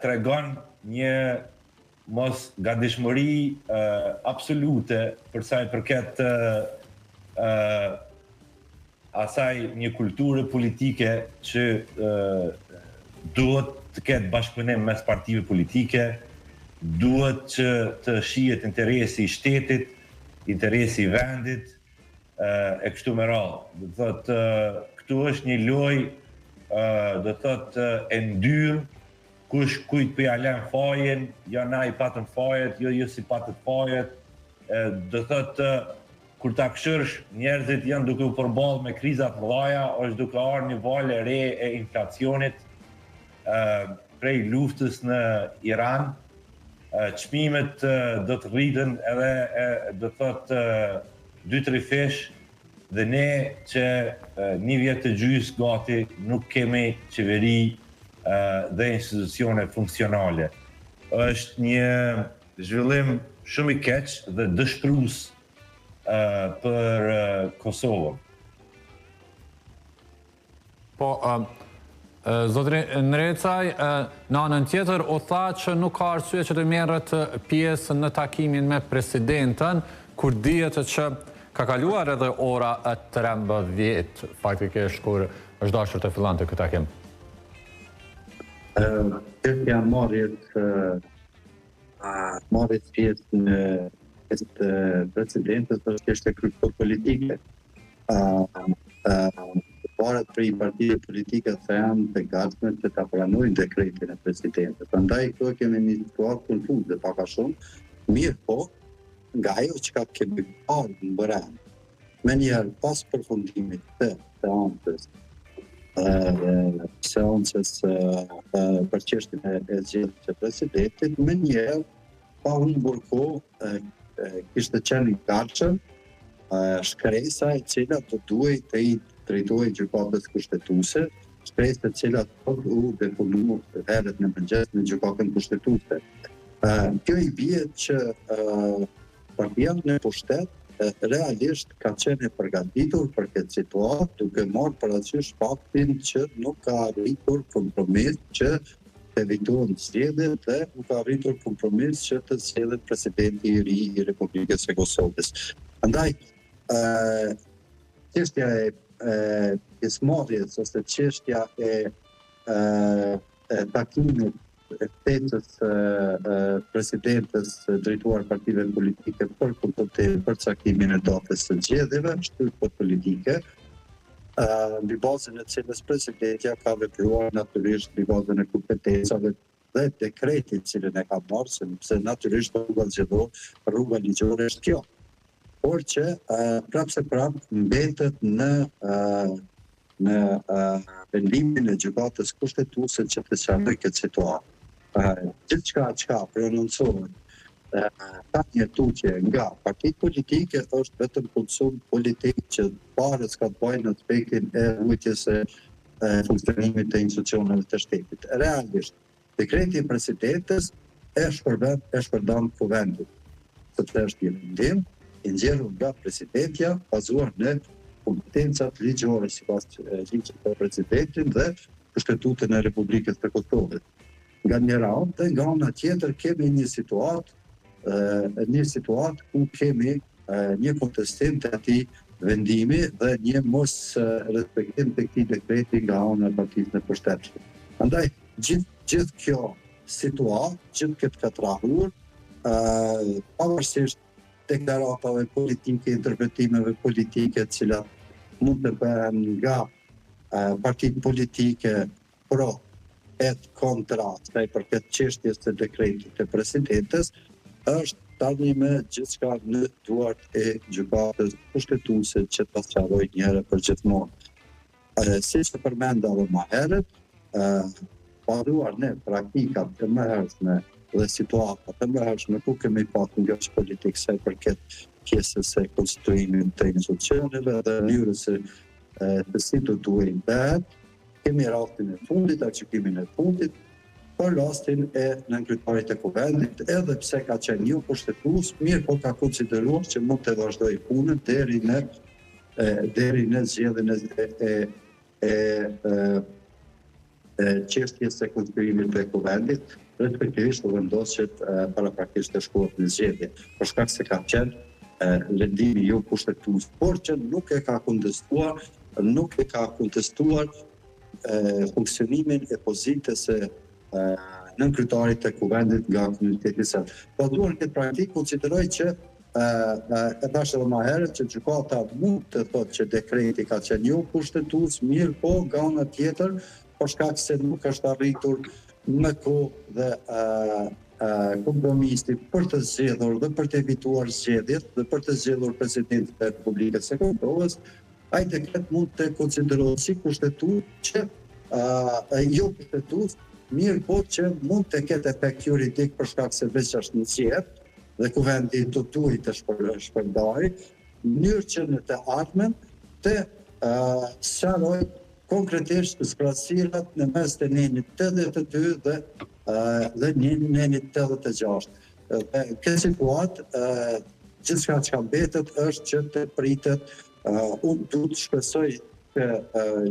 tregon një mos gatishmëri absolute për sa i përket asaj një kulture politike që duhet të ketë bashkëpunim mes partive politike, duhet që të shihet interesi i shtetit, interesi i vendit, e kështu me radhë. Do thotë, këtu është një lojë, do thotë, e ndyrë, kush kujt për ja lën fajen, jo na i patëm fajet, jo si patët fajet, do thotë, kur ta këshërsh, njerëzit janë duke u përballë me krizat mëdha, është duke ardhur një valë e re e inflacionit prej luftës në Iran, çmimet do të rriten edhe do thotë 2-3 fish dhe ne që 1 vjet të gjys gati nuk kemi qeveri dhe institucione funksionale. Është një zhvillim shumë i keq dhe dëshpërues për Kosovën. Po, zotri Nrecaj, në anën tjetër, o tha që nuk ka arsye që të merret pjesë në takimin me presidentën, kur dihet që ka kaluar edhe ora 13, faktikisht kur është dashur të fillante këtë takim. Çështja marrjet pjesë në presidentës është çështje kryptopolitike. Varet për i partive politike të janë të gatshme që ta pranojnë dekretin e presidentës. Prandaj këtu kemi një situatë konfuze pak a shumë, mirë po, nga ajo që kemi parë në brenda, me njëherë pas përfundimit të seancës për çështjen e zgjedhjes së presidentit, me njëherë pa humbur kohë kishte qenë i gatshëm shkresa e cila të duhej të i drejtohej gjykatës kushtetuese, shpresë të cilat u depunu herët në mëngjes në gjykatën kushtetuese. Kjo i bie që partia në pushtet realisht ka qenë e përgatitur për këtë situatë, duke marrë parasysh faktin që nuk ka arritur kompromis që të evitohen zgjedhjet dhe nuk ka arritur kompromis që të zgjedhet presidenti i ri i Republikës së Kosovës. Andaj, çështja e pjesëmarrjes ose çështja e takimit e ftesës presidentës drejtuar partive politike për përcaktimin e datës së zgjedhjeve, shtypë politike, mbi bazën e cilës presidentja ka vepruar natyrisht mbi bazën e kompetencave dhe dekretit cilën e ka marrë, sepse natyrisht rruga ligjore është kjo. Por që prapse mbetet në vendimin e gjykatës kushtetuese që të çartoj këtë situatë. Gjithçka çka prononcohet ka një tutje nga partitë politike është vetëm konsum politik që parë s'ka të bëjë në aspektin e ruajtjes së funksionimit të institucioneve të shtetit. Realisht, dekreti i presidentës e shpërndan kuvendit, sepse është një vendim i nxjerrur nga presidentja bazuar në kompetencat ligjore sipas ligjit të presidentit dhe kushtetutën e Republikës së Kosovës. Nga njëra anë dhe nga ana tjetër kemi një situatë ku kemi një kontestim të atij vendimi dhe një mos respektim të këtij dekreti nga ana e partisë në përshtatshme. Prandaj gjithë kjo situatë, gjithë këtë katrahur, pavarësisht deklaratave politike, interpretimeve politike të cilat mund të bëhen nga partitë politike pro et kontra sa i përket çështjes së dekretit të presidentes, është tani me gjithçka në duart e gjykatës kushtetuese që ta sqarojë një herë për gjithmonë. Siç e përmenda edhe më herët, paruar në praktikat të mëhershme dhe situatat të mëhershme ku kemi pasur nga politikë sa i përket pjesës së konstituimit të institucioneve dhe mënyrës se si do duhet bëhet, kemi rastin e fundit, arkivimin e fundit, për rastin e nënkryetarit e kuvendit, edhe pse ka qenë një kushtetues, mirë po ka konsideruar që mund të vazhdojë punën deri në zgjedhjen e çështjes së konstituimit të kuvendit, respektivisht u vendoset paraprakisht të shkohet në zgjedhje, për shkak se ka qenë lëndimi jo kushtetues, por që nuk e ka kontestuar funksionimin e pozitës së nënkryetarit të kuvendit nga komuniteti i saj. Po duan këtë praktikë konsideroj që e thash edhe më herët që gjykata mund të thotë që dekreti ka qenë jo kushtetues, mirë po nga ana tjetër, për shkak se nuk është arritur në kohë dhe kompromisi për të zgjedhur dhe për të evituar zgjedhjet dhe për të zgjedhur presidentin e Republikës së Kosovës, ai dekret mund të konsiderohet si kushtetues që jo kushtetues, mirë po që mund të ketë efekt juridik për shkak se veç është në zgjedhje dhe kuvendi do duhet të shpërndajë, në mënyrë që në të ardhmen të sqarojë konkretisht zbrazërat në mes të nenit 82 dhe nenit 86. Këtë situatë, gjithçka që mbetet është që të pritet, unë du të shpresoj që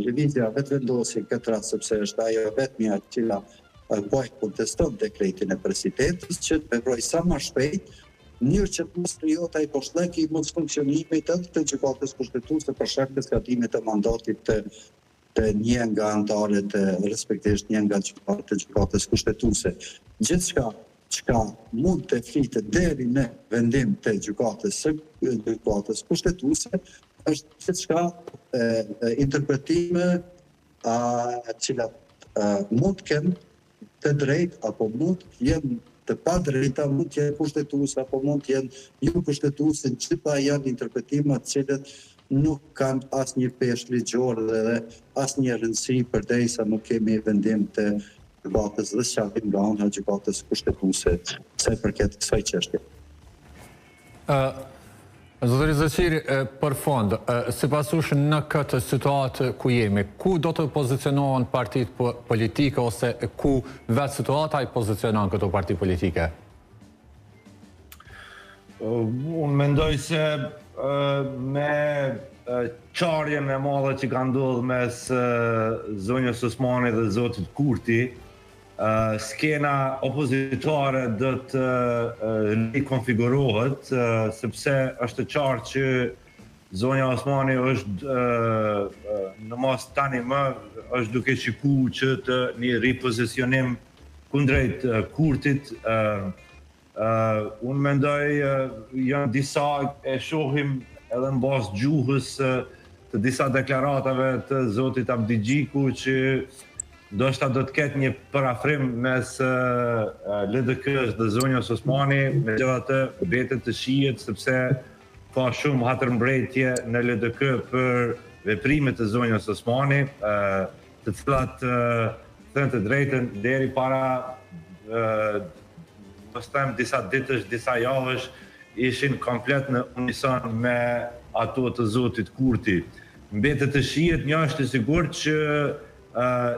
lëvizja vetë vendosi këtë rast, sepse është ajo vetmja e cila po e konteston dekretin e presidentës, që të veprojë sa më shpejt, në mënyrë që të mos krijohet ai poshtllëk i mos funksionimit të gjykatës kushtetuese për shkak të zgatimit të mandatit të një nga anëtarët, respektivisht një nga gjykatët të gjykatës kushtetuese. Gjithçka çka mund të flitet deri në vendim të gjykatës kushtetuese është gjithçka interpretime të cilat mund të kenë të drejtë apo mund të jenë të pa drejta, mund të jenë kushtetuese apo mund të jenë jo kushtetuese, gjitha janë interpretime të cilat nuk kanë asnjë peshë ligjore dhe asnjë rëndësi përderisa nuk kemi vendim të gjykatës dhe sqarim nga ana e gjykatës kushtetuese sa i përket kësaj çështje. Zotëri Zeqiri, për fond, sipas jush në këtë situatë ku jemi, ku do të pozicionohen partitë politike ose ku vetë situata i pozicionon këto parti politike? Unë mendoj se me qarjen e madhe që ka ndodhur mes zonjës Osmani dhe zotit Kurti, skena opozitare do të rikonfigurohet, sepse është qartë që zonja Osmani është në mos tani më është duke shikuar që të një ripozicionim kundrejt Kurtit. Unë mendoj janë disa e shohim edhe në bazë gjuhës të disa deklaratave të zotit Abdigjiku që ndoshta do të ketë një parafrim mes LDK-s dhe zonjës Osmani, megjithatë mbetet të shihet sepse ka shumë hatërmbretje në LDK për veprimet e zonjës Osmani, të cilat thënë të drejtën deri para mos them disa ditësh, disa javësh ishin komplet në unison me ato të zotit Kurti. Mbetet të shihet, një është i sigurt që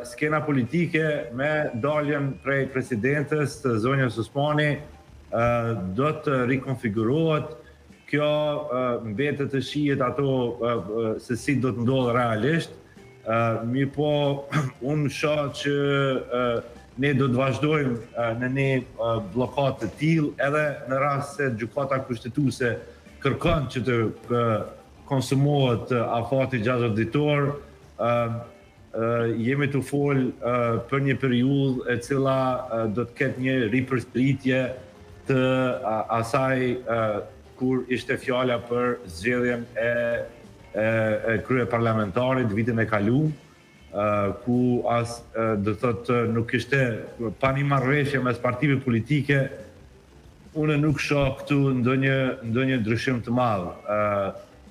skena politike me daljen prej presidentes të zonjës Osmani do të rikonfigurohet. Kjo mbetet të shihet ato se si do të ndodhë realisht. Mirë po, unë shoh që ne do të vazhdojmë në një bllokat të tillë edhe në rast se gjykata kushtetuese kërkon që të konsumohet afati 60 ditor, jemi të folë për një periudhë e cila do të ketë një ripërsëritje të asaj kur ishte fjala për zgjedhjen e kryeparlamentarit vitin e kaluar, ku do thotë nuk ishte pa një marrëveshje mes partive politike, unë nuk shoh këtu ndonjë ndryshim të madh.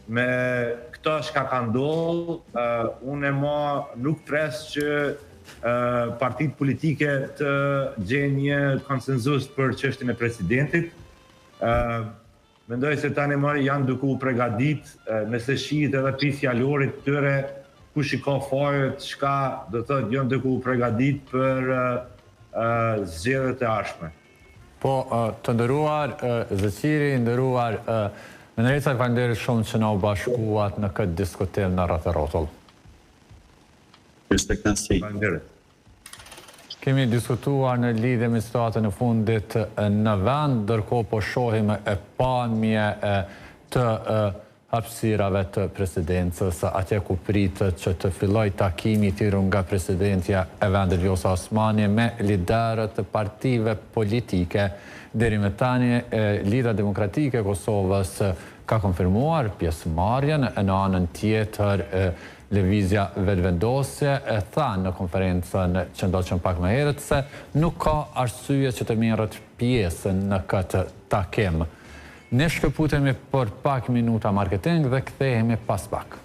Me këto shka ka ndodhur, unë nuk pres që partitë politike të gjejnë një konsenzus për çështjen e presidentit. Mendoj se tani më janë duke u përgatit, nëse shihet edhe pi fjalorit tyre, kush i ka fajët, shka do të thotë janë duke u përgatit për zgjedhjet e ardhshme. Po, të nderuar zëqiri, nderuar Mendereca, falenderit shumë që na u bashkuat në këtë diskutim në Rreth e Rrotull. Falenderit. Kemi diskutuar në lidhje me situatën e fundit në vend, ndërkohë po shohim e pamje të hapësirave të presidencës, atje ku pritet që të filloj takimi i thirrur nga presidentja e vendit Vjosa Osmani me liderët të partive politike. Deri me tani, Lidha Demokratike e Kosovës ka konfirmuar pjesëmarrjen, në anën tjetër Lëvizja Vetëvendosje e tha në konferencën që ndoqën pak më herët se nuk ka arsye që të merret pjesë në këtë takim. Ne shkëputemi për pak minuta marketing dhe kthehemi pas pak.